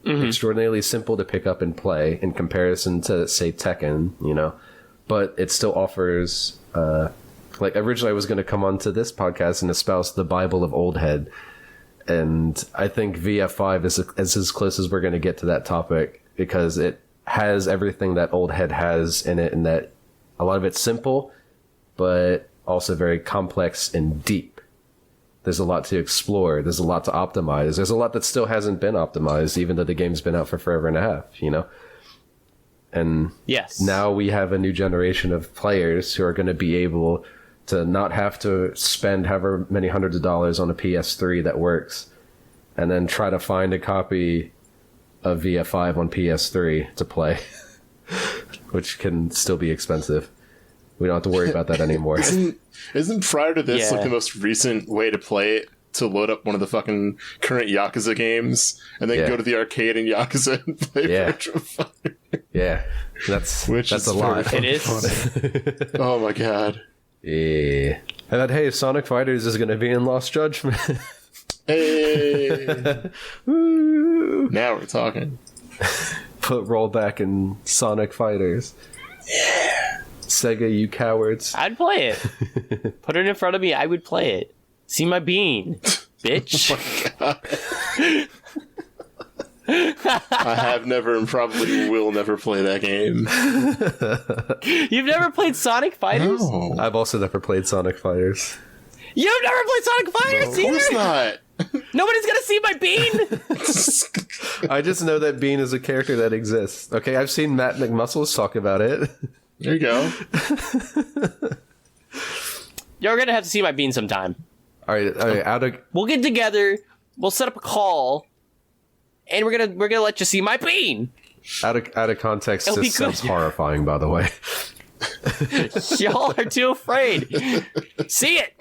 extraordinarily simple to pick up and play in comparison to, say, Tekken, you know, but it still offers, like originally I was going to come onto this podcast and espouse the Bible of Old Head. And I think VF5 is as close as we're going to get to that topic, because it has everything that Old Head has in it, and that a lot of it's simple, but also very complex and deep. There's a lot to explore. There's a lot to optimize. There's a lot that still hasn't been optimized, even though the game's been out for forever and a half, you know? And yes, now we have a new generation of players who are going to be able to not have to spend however many hundreds of dollars on a PS3 that works, and then try to find a copy of VF5 on PS3 to play, which can still be expensive. We don't have to worry about that anymore. Isn't prior to this like the most recent way to play it to load up one of the fucking current Yakuza games and then go to the arcade in Yakuza and play Virtua Fighter? Yeah, that's a lot. It is. Oh my god. Yeah. And then, hey, Sonic Fighters is going to be in Lost Judgment. Hey. Now we're talking. Put rollback in Sonic Fighters. Yeah. Sega, you cowards. I'd play it. Put it in front of me. I would play it. See my bean, bitch. Oh I have never and probably will never play that game. You've never played Sonic Fighters? No. I've also never played Sonic Fighters. You've never played Sonic Fighters Of either? course not. Nobody's gonna see my bean. I just know that Bean is a character that exists. Okay, I've seen Matt McMuscles talk about it. There you go. You're gonna have to see my bean sometime. All right, We'll get together. We'll set up a call, and we're gonna let you see my bean. out of context, It'll this sounds horrifying, by the way. Y'all are too afraid. See it.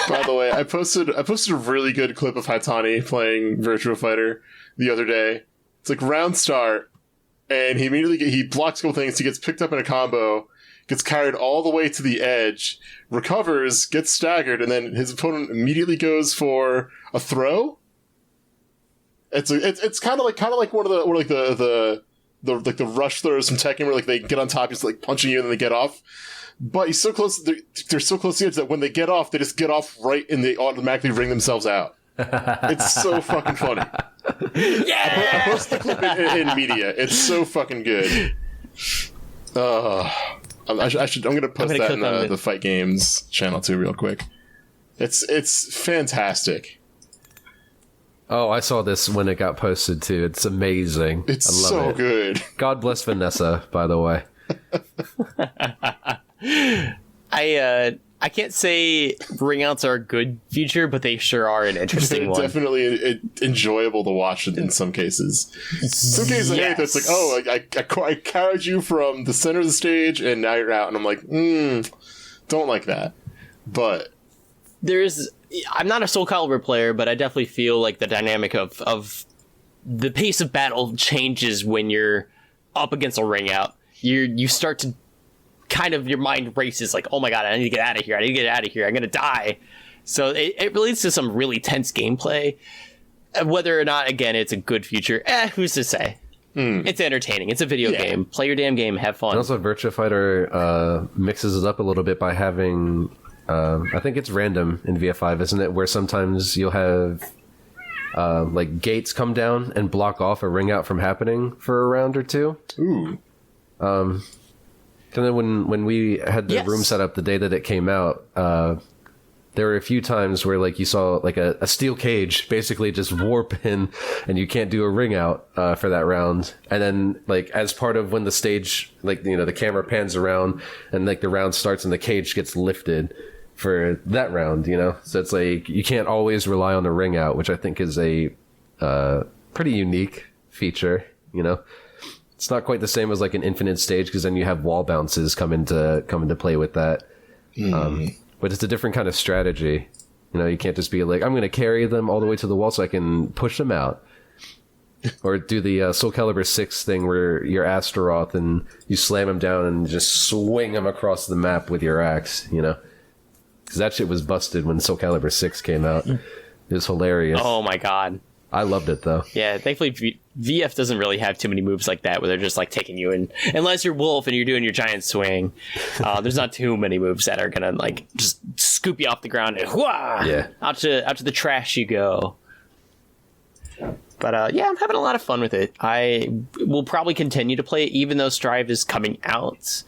By the way, I posted a really good clip of Haitani playing Virtua Fighter the other day. It's like round start, and he blocks a couple things. He gets picked up in a combo, gets carried all the way to the edge, recovers, gets staggered, and then his opponent immediately goes for a throw. It's kind of like one of the rush throws from Tekken, where like they get on top, he's like punching you, and then they get off. But he's so close. They're so close to the edge that when they get off, they just get off right, and they automatically ring themselves out. It's so fucking funny. Yeah. I posted the clip in media. It's so fucking good. I'm gonna post that in the Fight Games channel too, real quick. It's fantastic. Oh, I saw this when it got posted too. It's amazing. It's I love so it. good. God bless Vanessa, by the way. I can't say ring outs are a good feature, but they sure are an interesting one. Definitely enjoyable to watch in some cases. Some cases I hate that it's like, oh, I carried you from the center of the stage and now you're out, and I'm like, don't like that. But I'm not a Soul Calibur player, but I definitely feel like the dynamic of the pace of battle changes when you're up against a ring out. You start to kind of, your mind races like, oh my god, I need to get out of here. I'm gonna die. So it leads to some really tense gameplay. Whether or not, again, it's a good feature, who's to say? It's entertaining. It's a video game. Play your damn game. Have fun. And also, Virtua Fighter mixes it up a little bit by having, I think it's random in VF5, isn't it? Where sometimes you'll have like gates come down and block off a ring out from happening for a round or two. ooh, And then when we had the room set up the day that it came out, there were a few times where like you saw like a steel cage basically just warp in, and you can't do a ring out for that round. And then like as part of when the stage, like, you know, the camera pans around and like the round starts and the cage gets lifted for that round, you know? So it's like, you can't always rely on the ring out, which I think is a pretty unique feature, you know? It's not quite the same as like an infinite stage, because then you have wall bounces come into play with that. But it's a different kind of strategy. You know, you can't just be like, I'm going to carry them all the way to the wall so I can push them out. Or do the Soul Calibur 6 thing where you're Astaroth and you slam them down and just swing them across the map with your axe, you know? Because that shit was busted when Soul Calibur 6 came out. It was hilarious. Oh my god. I loved it, though. Yeah, thankfully VF doesn't really have too many moves like that where they're just like taking you in. Unless you're Wolf and you're doing your giant swing, there's not too many moves that are gonna like just scoop you off the ground and out to the trash you go. But yeah, I'm having a lot of fun with it. I will probably continue to play it even though Strive is coming out.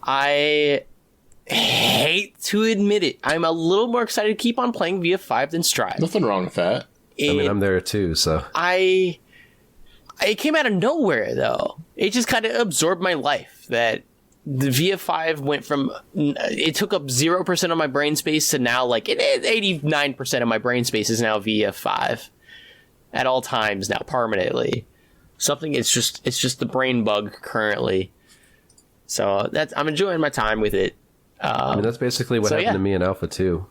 I hate to admit it, I'm a little more excited to keep on playing VF5 than Strive. Nothing wrong with that. I mean, I'm there too, so. It came out of nowhere, though. It just kind of absorbed my life. That the VF5 went from, it took up 0% of my brain space to now, like, 89% of my brain space is now VF5. At all times now, permanently. It's just the brain bug currently. So I'm enjoying my time with it. I mean, that's basically what happened to me in Alpha 2.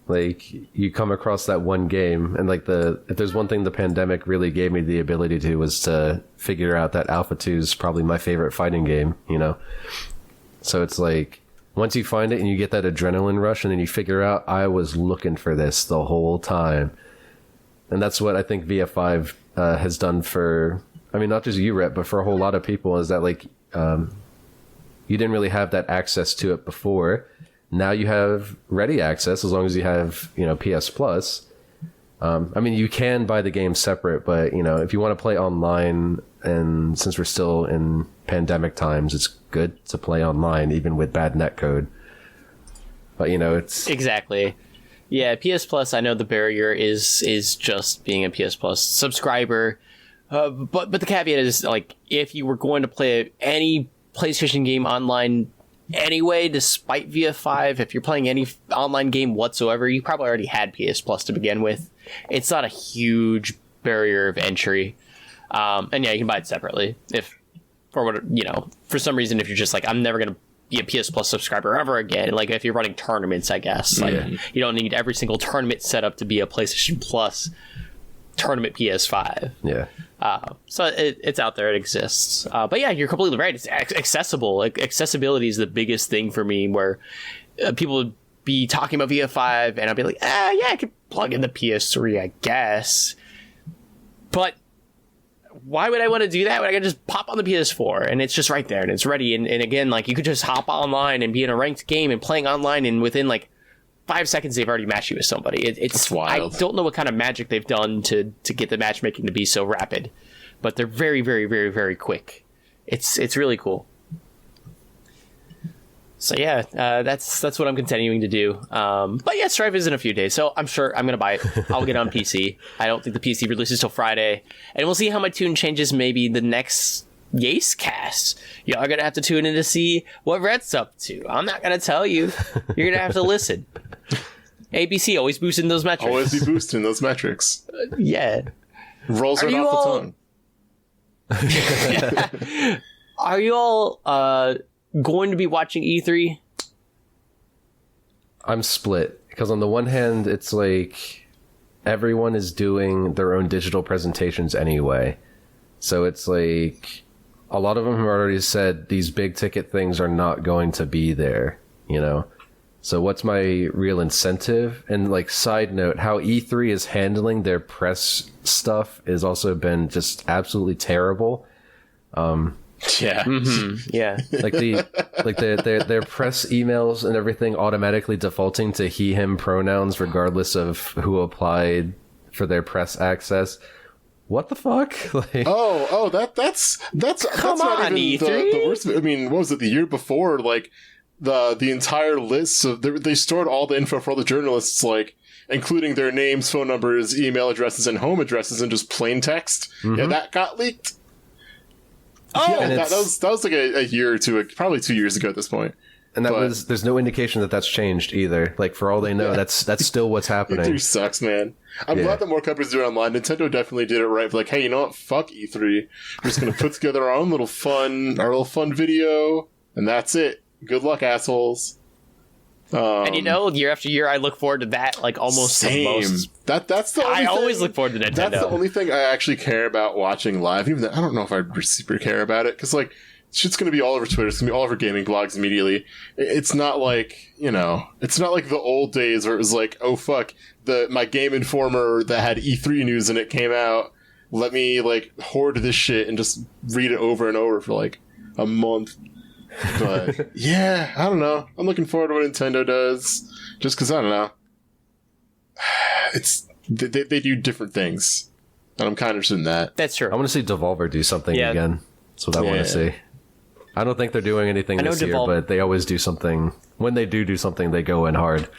Like, you come across that one game, and like if there's one thing the pandemic really gave me the ability to, was to figure out that Alpha 2 is probably my favorite fighting game, you know? So it's like, once you find it and you get that adrenaline rush, and then you figure out, I was looking for this the whole time. And that's what I think VF5 has done for, I mean, not just you, Rep, but for a whole lot of people, is that like, you didn't really have that access to it before. Now you have ready access as long as you have, you know, PS Plus. I mean, you can buy the game separate, but, you know, if you want to play online, and since we're still in pandemic times, it's good to play online, even with bad netcode. But, you know, it's... Exactly. Yeah, PS Plus, I know the barrier is just being a PS Plus subscriber. But the caveat is, like, if you were going to play any PlayStation game online anyway, despite VF5, if you're playing any online game whatsoever, you probably already had PS Plus to begin with. It's not a huge barrier of entry. And yeah, you can buy it separately. If, for some reason, if you're just like, I'm never going to be a PS Plus subscriber ever again, like if you're running tournaments, I guess. Like, you don't need every single tournament setup to be a PlayStation Plus tournament PS5. Yeah. So it's out there, it exists. But yeah, you're completely right. It's accessible. Like, accessibility is the biggest thing for me, where people would be talking about VF5 and I'd be like, yeah, I could plug in the PS3, I guess. But why would I want to do that when I can just pop on the PS4 and it's just right there and it's ready? And again, like, you could just hop online and be in a ranked game and playing online, and within like 5 seconds they've already matched you with somebody. It's wild. I don't know what kind of magic they've done to get the matchmaking to be so rapid, but they're very, very, very, very quick. It's really cool. So yeah, that's what I'm continuing to do. But yeah, Strive is in a few days, so I'm sure I'm gonna buy it. I'll get it on PC. I don't think the PC releases till Friday, and we'll see how my tune changes. Maybe the next YASEcast, y'all are gonna have to tune in to see what Rhett's up to. I'm not gonna tell you. You're gonna have to listen. ABC always boosting those metrics. Always be boosting those metrics. Yeah. Rolls right off the tongue. Are you all going to be watching E3? I'm split, because on the one hand, it's like everyone is doing their own digital presentations anyway. So it's like a lot of them have already said these big ticket things are not going to be there, you know? So what's my real incentive? And like, side note, how E3 is handling their press stuff has also been just absolutely terrible. Yeah. Mm-hmm. Yeah. Like their press emails and everything automatically defaulting to he, him pronouns regardless of who applied for their press access. What the fuck? Like, that's not even the worst. I mean, what was it, the year before? Like, the entire list of they stored all the info for all the journalists, like, including their names, phone numbers, email addresses, and home addresses, in just plain text. Mm-hmm. Yeah, that got leaked. Oh, yeah, that was like a year or two, probably 2 years ago at this point. And there's no indication that that's changed either. Like, for all they know, that's still what's happening. E3 sucks, man. I'm glad that more companies do it online. Nintendo definitely did it right. Like, hey, you know what? Fuck E3. We're just gonna put together our little fun video, and that's it. Good luck, assholes. And year after year, I look forward to that. Like almost same. The most. That's the. Only I always look forward to Nintendo. That's the only thing I actually care about watching live. Even though I don't know if I super care about it, because like shit's gonna be all over Twitter. It's gonna be all over gaming blogs immediately. It's not like it's not like the old days where it was like, oh fuck, my Game Informer that had E3 news in it came out. Let me like hoard this shit and just read it over and over for like a month. But yeah, I don't know. I'm looking forward to what Nintendo does, just because I don't know. It's they do different things, and I'm kind of interested in that. That's true. I want to see Devolver do something again. That's what I want to see. I don't think they're doing anything this year, but they always do something. When they do something, they go in hard.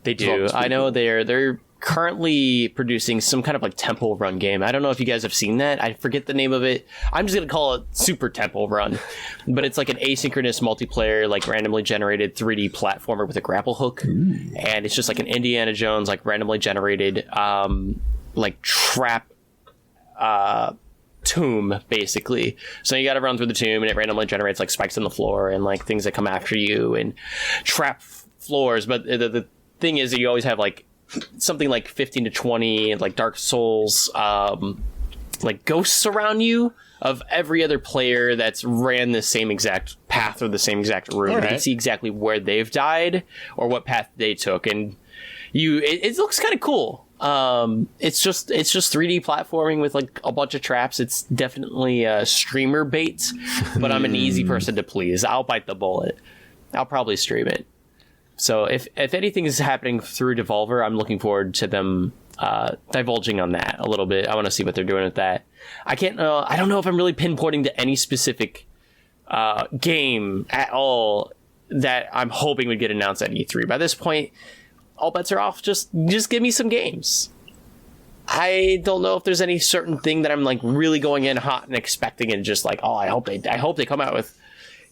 They do. I know they're currently producing some kind of like Temple Run game. I don't know if you guys have seen that. I forget the name of it. I'm just gonna call it Super Temple Run, but it's like an asynchronous multiplayer, like randomly generated 3D platformer with a grapple hook. And it's just like an Indiana Jones, like randomly generated, like trap, tomb basically. So you got to run through the tomb, and it randomly generates like spikes in the floor and like things that come after you and trap floors. But the thing is that you always have like something like 15 to 20 like Dark Souls like ghosts around you of every other player that's ran the same exact path or the same exact route. You can see exactly where they've died or what path they took, and it looks kind of cool. It's just 3D platforming with like a bunch of traps. It's definitely streamer bait, but I'm an easy person to please. I'll bite the bullet. I'll probably stream it. So if anything is happening through Devolver, I'm looking forward to them divulging on that a little bit. I want to see what they're doing with that. I don't know if I'm really pinpointing to any specific game at all that I'm hoping would get announced at E3. By this point, all bets are off. Just give me some games. I don't know if there's any certain thing that I'm like really going in hot and expecting and just like, oh, I hope they come out with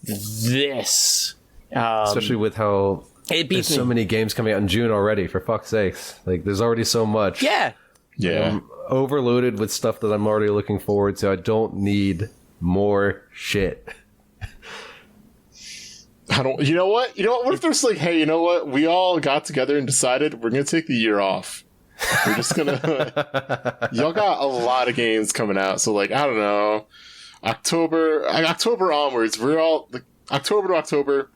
this. Especially with how there's so many games coming out in June already, for fuck's sakes. Like, there's already so much. Yeah. I'm overloaded with stuff that I'm already looking forward to. I don't need more shit. You know what? What if there's like, hey, you know what? We all got together and decided we're going to take the year off. We're just going to... Y'all got a lot of games coming out. So, like, I don't know. October onwards, we're all... Like, October to October...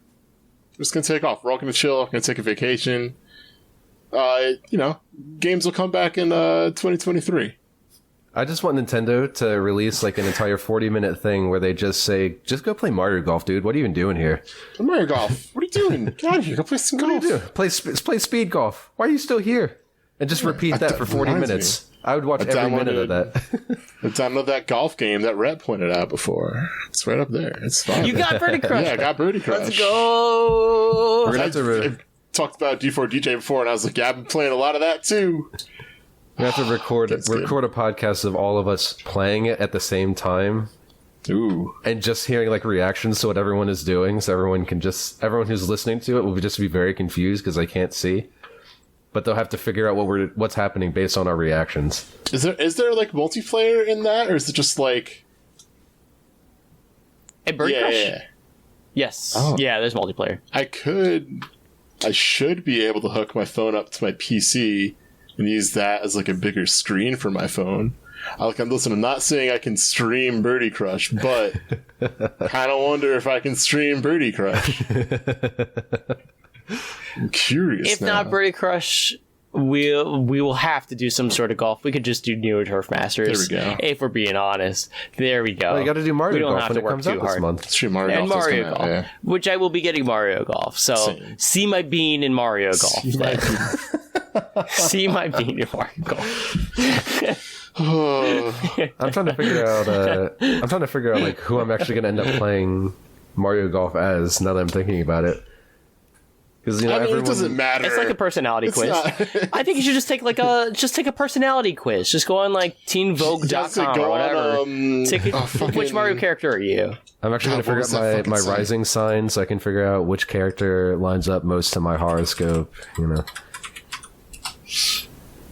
We're just going to take off. We're all going to chill. We're going to take a vacation. Games will come back in 2023. I just want Nintendo to release like an entire 40-minute thing where they just say, just go play Mario Golf, dude. What are you even doing here? Mario Golf. What are you doing? Get out of here. Go play some golf. What are you doing? Play speed golf. Why are you still here? And just repeat that for 40 minutes. I would watch every minute of that. I downloaded that golf game that Rhett pointed out before. It's right up there. It's fine. You got Birdie Crush. Yeah, I got Birdie Crush. Let's go. We're going to have to talked about D4 DJ before, and I was like, yeah, I've been playing a lot of that too. We have to record a podcast of all of us playing it at the same time. Ooh. And just hearing like reactions to what everyone is doing, so everyone who's listening to it will just be very confused because they can't see. But they'll have to figure out what's happening based on our reactions. Is there like multiplayer in that, or is it just like a Birdie Crush? Yeah. Yes. Oh. Yeah, there's multiplayer. I should be able to hook my phone up to my PC and use that as like a bigger screen for my phone. I'm not saying I can stream Birdie Crush, but kind of wonder if I can stream Birdie Crush. I'm curious. If not Birdie Crush, we will have to do some sort of golf. We could just do Newer Turf Masters. There we go. If we're being honest, there we go. Well, you got to do Mario Golf when it comes out this month. It's true, Mario Golf, which I will be getting Mario Golf. So see my bean in Mario Golf. See my bean in Mario Golf. I'm trying to figure out like who I'm actually going to end up playing Mario Golf as. Now that I'm thinking about it. Because I mean, everyone, it doesn't matter. It's like a personality quiz. I think you should just take a personality quiz. Just go on like teenvogue.com or whatever. Which Mario character are you? I'm actually going to figure out my rising sign so I can figure out which character lines up most to my horoscope.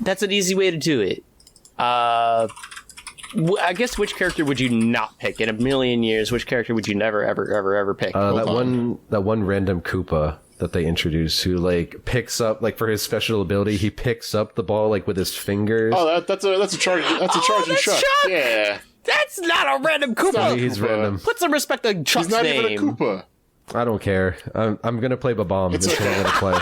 That's an easy way to do it. I guess which character would you not pick in a million years? Which character would you never, ever pick? That one random Koopa that they introduced who like picks up like for his special ability, he picks up the ball like with his fingers. Oh, that's a charge. That's a charging Chuck. Yeah, that's not a random Koopa. He's random. Put some respect on Chuck's name. He's not even a Koopa. I don't care. I'm gonna play Babam. That's what I'm gonna play.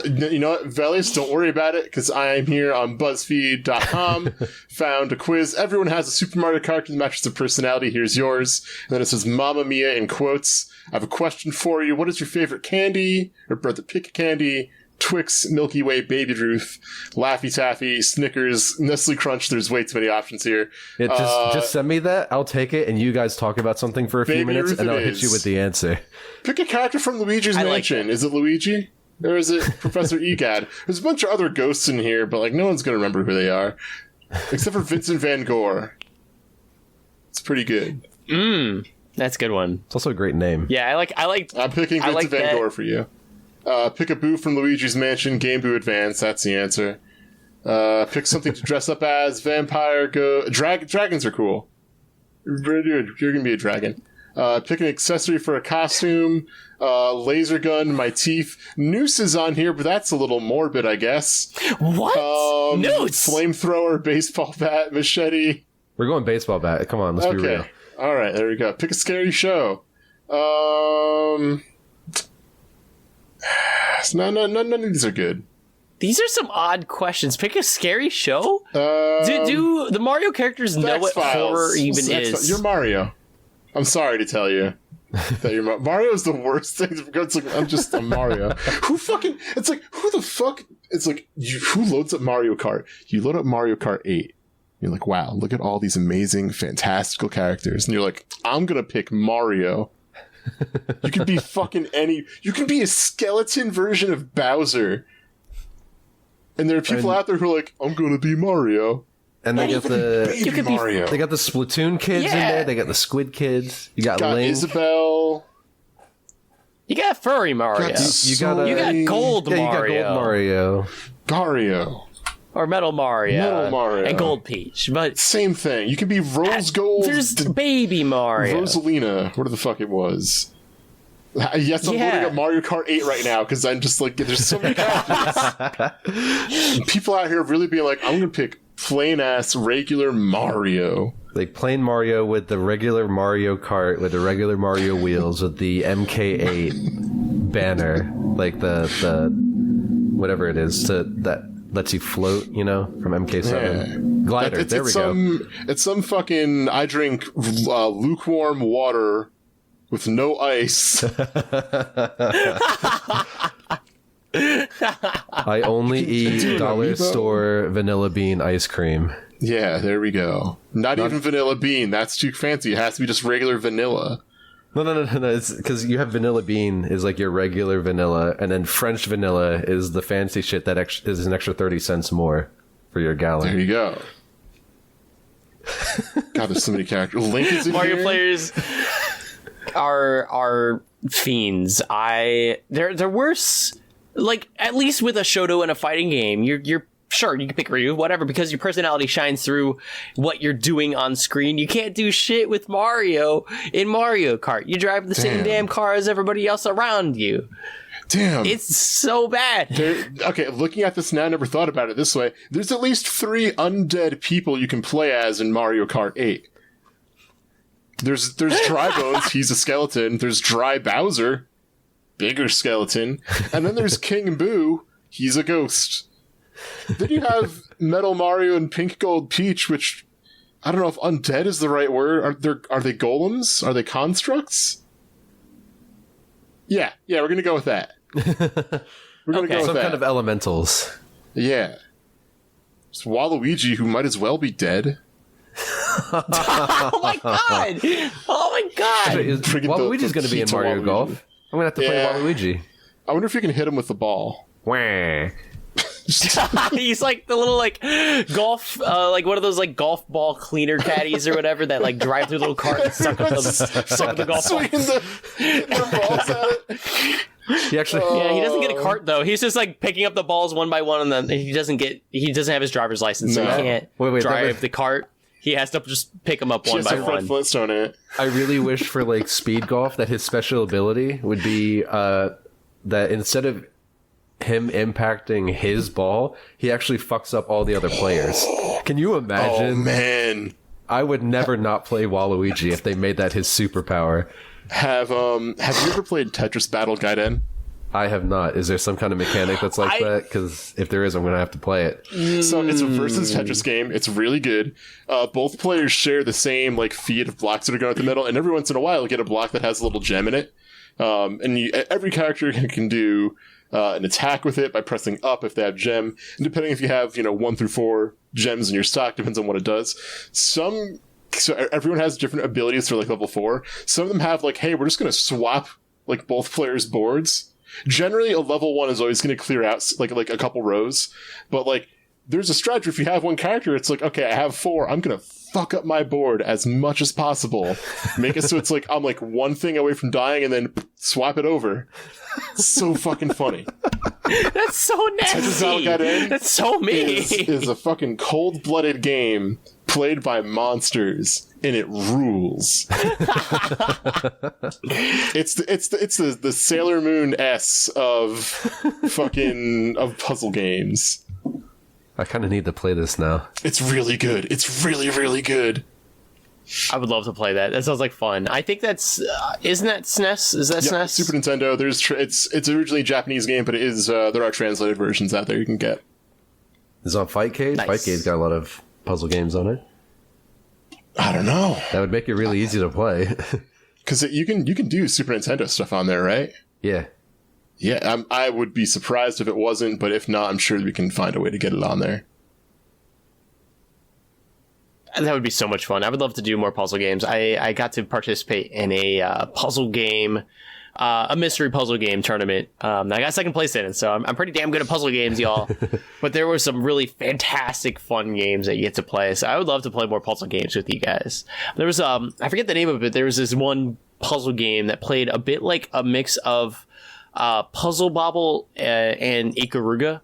You know what, Velius, don't worry about it, because I am here on BuzzFeed.com, found a quiz. Everyone has a Super Mario character that matches their personality. Here's yours. And then it says, Mamma Mia in quotes. I have a question for you. What is your favorite candy? Or brother, pick a candy. Twix, Milky Way, Baby Ruth, Laffy Taffy, Snickers, Nestle Crunch. There's way too many options here. Just send me that. I'll take it, and you guys talk about something for a few minutes, and I'll hit you with the answer. Pick a character from Luigi's Mansion. Like, is it Luigi? Or is it Professor Egad? There's a bunch of other ghosts in here, but like no one's going to remember who they are. Except for Vincent Van Gogh. It's pretty good. That's a good one. It's also a great name. Yeah, I like. I'm picking Vincent Van Gogh for you. Pick a Boo from Luigi's Mansion, Game Boy Advance. That's the answer. Pick something to dress up as. Vampire, dragons are cool. You're going to be a dragon. Pick an accessory for a costume. Laser gun, my teeth. Noose is on here, but that's a little morbid, I guess. What? Noose? Flamethrower, baseball bat, machete. We're going baseball bat. Come on, let's be real. All right, there we go. Pick a scary show. None of these are good. These are some odd questions. Pick a scary show? Do the Mario characters know what horror even is? You're Mario. I'm sorry to tell you that you're Mario is the worst thing. It's like, I'm just a Mario. Who the fuck? It's like, who loads up Mario Kart? You load up Mario Kart 8. You're like, wow, look at all these amazing, fantastical characters. And you're like, I'm going to pick Mario. You could be you can be a skeleton version of Bowser. And there are people out there who are like, I'm going to be Mario. And they got the Mario. They got the Splatoon kids in there. They got the Squid kids. You got Liang. Isabelle. You got Furry Mario. You got Gold Mario. You got Gold Mario. Mario. Or Metal Mario. And Gold Peach. But same thing. You can be Rose Gold. There's Baby Mario. Rosalina. Whatever the fuck it was. Yes, I'm loading up Mario Kart 8 right now because I'm just like, there's so many characters. People out here really being like, I'm going to pick plain ass regular Mario. Like plain Mario with the regular Mario Kart, with the regular Mario wheels, with the MK8 banner, like the whatever it is that lets you float, from MK7. Yeah. Glider, there we go. It's some fucking, I drink lukewarm water with no ice. I only eat dollar store vanilla bean ice cream. Yeah, there we go. Not even vanilla bean. That's too fancy. It has to be just regular vanilla. No. It's because you have vanilla bean is like your regular vanilla, and then French vanilla is the fancy shit that is an extra 30 cents more for your gallon. There you go. God, there's so many characters. Link is in Mario here. Players are fiends. They're worse. Like, at least with a Shoto and a fighting game, you're sure you can pick Ryu, whatever, because your personality shines through what you're doing on screen. You can't do shit with Mario in Mario Kart. You drive the same damn car as everybody else around you. Damn. It's so bad. Okay, looking at this now, I never thought about it this way. There's at least 3 undead people you can play as in Mario Kart 8. There's Dry Bones, he's a skeleton. There's Dry Bowser, bigger skeleton. And then there's King Boo, he's a ghost. Then you have Metal Mario and Pink Gold Peach, which I don't know if undead is the right word. Are they golems? Are they constructs? Yeah, we're gonna go with that. We're gonna go with some that. kind of elementals. Yeah. It's Waluigi, who might as well be dead. Oh my god! Oh my god! Waluigi's going to be in Mario Golf. I'm going to have to play Waluigi. I wonder if you can hit him with the ball. Wah. He's like the little like golf, like one of those like golf ball cleaner caddies or whatever that like drive through a little cart and suck up the golf ball. Swinging the balls at it. He actually, Yeah, he doesn't get a cart though. He's just like picking up the balls one by one, and then he doesn't have his driver's license, so No. he can't drive the cart. He has to just pick them up one by one. Flintstone in it. I really wish for like speed golf that his special ability would be that instead of him impacting his ball, he actually fucks up all the other players. Can you imagine? Oh man, I would never not play Waluigi if they made that his superpower. have you ever played Tetris Battle Gaiden? I have not. Is there some kind of mechanic that's like that? Because if there is, I'm going to have to play it. So it's a versus Tetris game. It's really good. Both players share the same like feed of blocks that are going at the middle, and every once in a while you get a block that has a little gem in it. And every character can do an attack with it by pressing up if they have gem. And depending if you have 1 through 4 gems in your stock, depends on what it does. So everyone has different abilities for like level 4. Some of them have like, hey, we're just going to swap like both players' boards. Generally, a level 1 is always going to clear out like a couple rows, but like there's a stretch where if you have one character, it's like, okay, I have 4, I'm going to fuck up my board as much as possible. Make it so it's like I'm like one thing away from dying and then swap it over. So fucking funny. That's so nasty. That's so mean. Is a fucking cold-blooded game played by monsters, and it rules. It's the Sailor Moon S of puzzle games. I kind of need to play this now. It's really good. It's really, really good. I would love to play that. That sounds like fun. I think that's isn't that SNES? Is that SNES? Super Nintendo. It's originally a Japanese game, but it is there are translated versions out there you can get. Is it on Fightcade? Nice. Fightcade's got a lot of puzzle games on it. I don't know. That would make it really easy to play. Because you can do Super Nintendo stuff on there, right? Yeah. Yeah, I would be surprised if it wasn't, but if not, I'm sure we can find a way to get it on there. That would be so much fun. I would love to do more puzzle games. I got to participate in a puzzle game, a mystery puzzle game tournament. I got second place in it, so I'm pretty damn good at puzzle games, y'all. But there were some really fantastic, fun games that you get to play. So I would love to play more puzzle games with you guys. There was I forget the name of it. There was this one puzzle game that played a bit like a mix of Puzzle Bobble and Ikaruga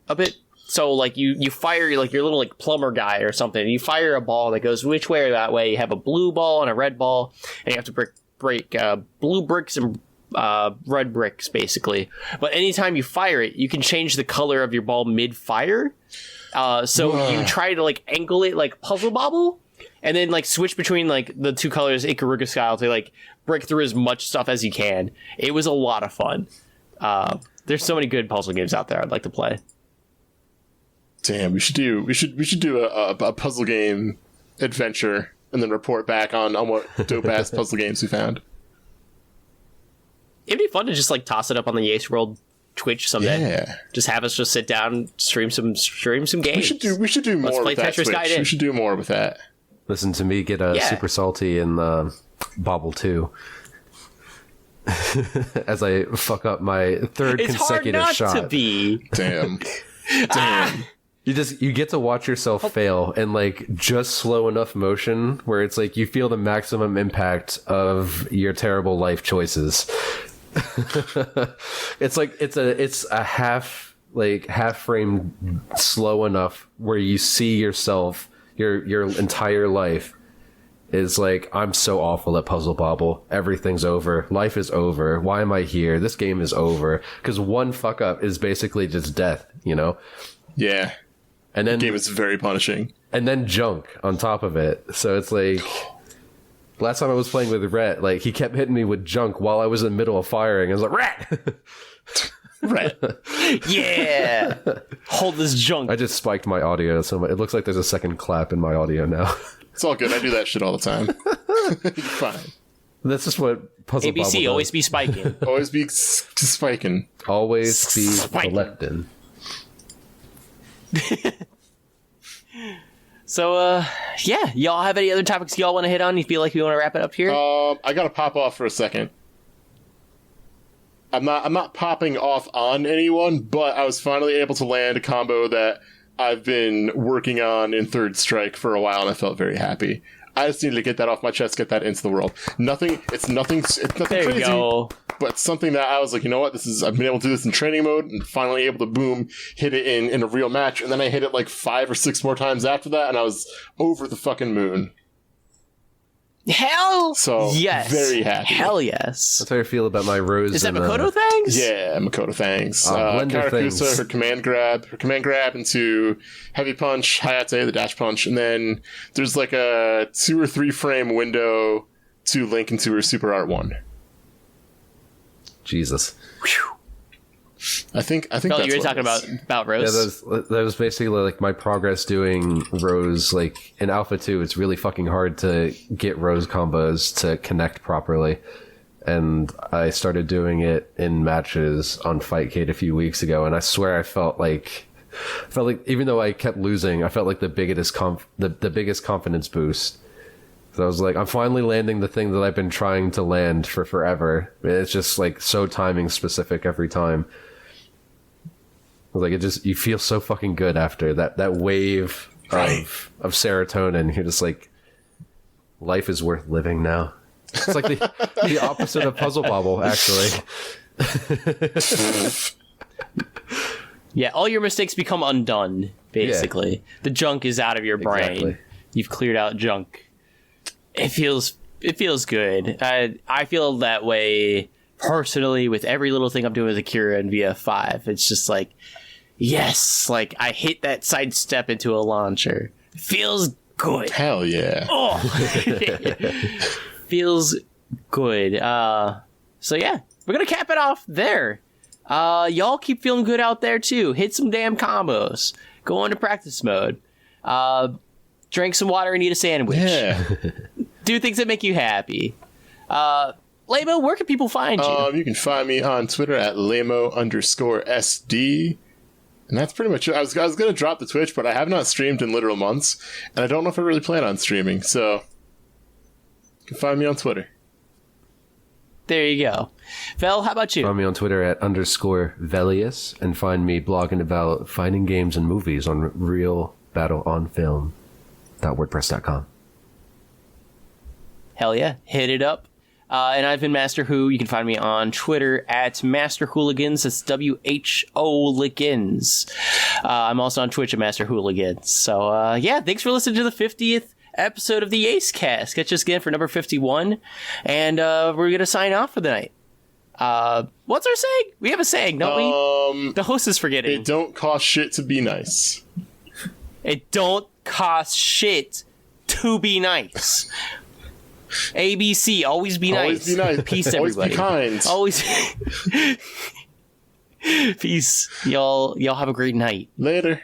a bit. So like you fire like your little like plumber guy or something. You fire a ball that goes which way or that way. You have a blue ball and a red ball, and you have to break blue bricks and red bricks basically. But anytime you fire it, you can change the color of your ball mid-fire. So you try to like angle it like Puzzle Bobble, and then like switch between like the two colors Ikaruga style to like break through as much stuff as you can. It was a lot of fun. There's so many good puzzle games out there I'd like to play. Damn, we should do a puzzle game adventure and then report back on what dope ass puzzle games we found. It'd be fun to just like toss it up on the Yase World Twitch someday. Yeah. Just have us just sit down, stream some games. We should do more with that. Tetris Gaiden. We should do more with that. Listen to me get super salty in Bobble 2. As I fuck up my third consecutive shot. It's hard not to be. Damn. You get to watch yourself fail in like just slow enough motion where it's like you feel the maximum impact of your terrible life choices. It's like it's a half frame slow enough where you see yourself your entire life is like, I'm so awful at Puzzle Bobble. Everything's over. Life is over. Why am I here? This game is over. Because one fuck up is basically just death, you know? Yeah. And then the game is very punishing. And then junk on top of it. So it's like, last time I was playing with Rhett, like he kept hitting me with junk while I was in the middle of firing. I was like, Rhett! Rhett. Yeah! Hold this junk. I just spiked my audio so it looks like there's a second clap in my audio now. It's all good. I do that shit all the time. Fine. That's just what Puzzle Bobble ABC, does. always be spiking. Always be spiking. Always be collecting. So, yeah. Y'all have any other topics y'all want to hit on? You feel like we want to wrap it up here? I gotta pop off for a second. I'm not popping off on anyone, but I was finally able to land a combo that I've been working on in Third Strike for a while, and I felt very happy. I just needed to get that off my chest, get that into the world. It's nothing There crazy, you go. but something that I was like, you know what, I've been able to do this in training mode, and finally able to boom, hit it in a real match, and then I hit it like 5 or 6 more times after that, and I was over the fucking moon. Hell So, yes. very happy. Hell yes. That's how I feel about my Rose. Is that and, Makoto things? Yeah, Makoto thanks. Blender Karakusa, things. her command grab into heavy punch, Hayate, the dash punch, and then there's like a 2 or 3 frame window to link into her super art 1. Jesus. I think Oh, that's you were what talking it is. Yeah, about Rose? that was basically like my progress doing Rose. Like in Alpha 2, it's really fucking hard to get Rose combos to connect properly. And I started doing it in matches on Fightcade a few weeks ago, and I swear I felt like even though I kept losing, I felt like the biggest confidence boost. So I was like, I'm finally landing the thing that I've been trying to land for forever. It's just like so timing specific every time. Like you feel so fucking good after that wave of serotonin. You're just like, life is worth living now. It's like the opposite of Puzzle Bobble, actually. Yeah, all your mistakes become undone, basically. Yeah. The junk is out of your brain. Exactly. You've cleared out junk. It feels good. I feel that way personally with every little thing I'm doing with Akira and VF5. It's just like, yes, like I hit that sidestep into a launcher. Feels good. Hell yeah. Oh, feels good. So yeah, we're gonna cap it off there. Y'all keep feeling good out there too. Hit some damn combos. Go into practice mode. Drink some water and eat a sandwich. Yeah. Do things that make you happy. Lamo, where can people find you? You can find me on Twitter at Lamo_SD. And that's pretty much it. I was going to drop the Twitch, but I have not streamed in literal months. And I don't know if I really plan on streaming. So you can find me on Twitter. There you go. Vel, how about you? Find me on Twitter at _Velius. And find me blogging about fighting games and movies on realbattleonfilm.wordpress.com. Hell yeah. Hit it up. And I've been MasterWho. You can find me on Twitter at MasterHooligans. That's WHOligans. I'm also on Twitch at MasterHooligans. So, yeah, thanks for listening to the 50th episode of the YASEcast. Catch us again for number 51. And we're going to sign off for the night. What's our saying? We have a saying, don't we? The host is forgetting. It don't cost shit to be nice. It don't cost shit to be nice. ABC, always be nice. Always be nice. Peace, everybody. Always be kind. Always. Peace. Y'all have a great night. Later.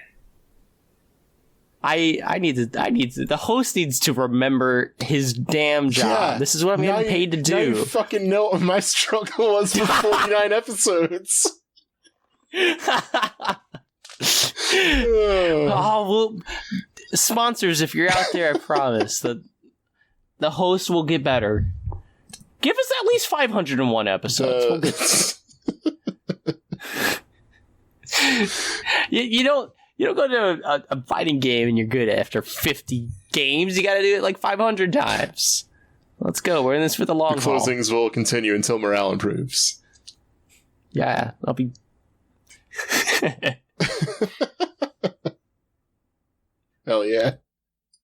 I need to, the host needs to remember his damn job. Yeah, this is what I'm getting paid to do. Now you fucking know what my struggle was for 49 episodes. Oh, well, sponsors, if you're out there, I promise that the host will get better. Give us at least 501 episodes. We'll get... you don't go to a fighting game and you're good after 50 games. You got to do it like 500 times. Let's go. We're in this for the long haul. Closings will continue until morale improves. Yeah, I'll be... Hell yeah.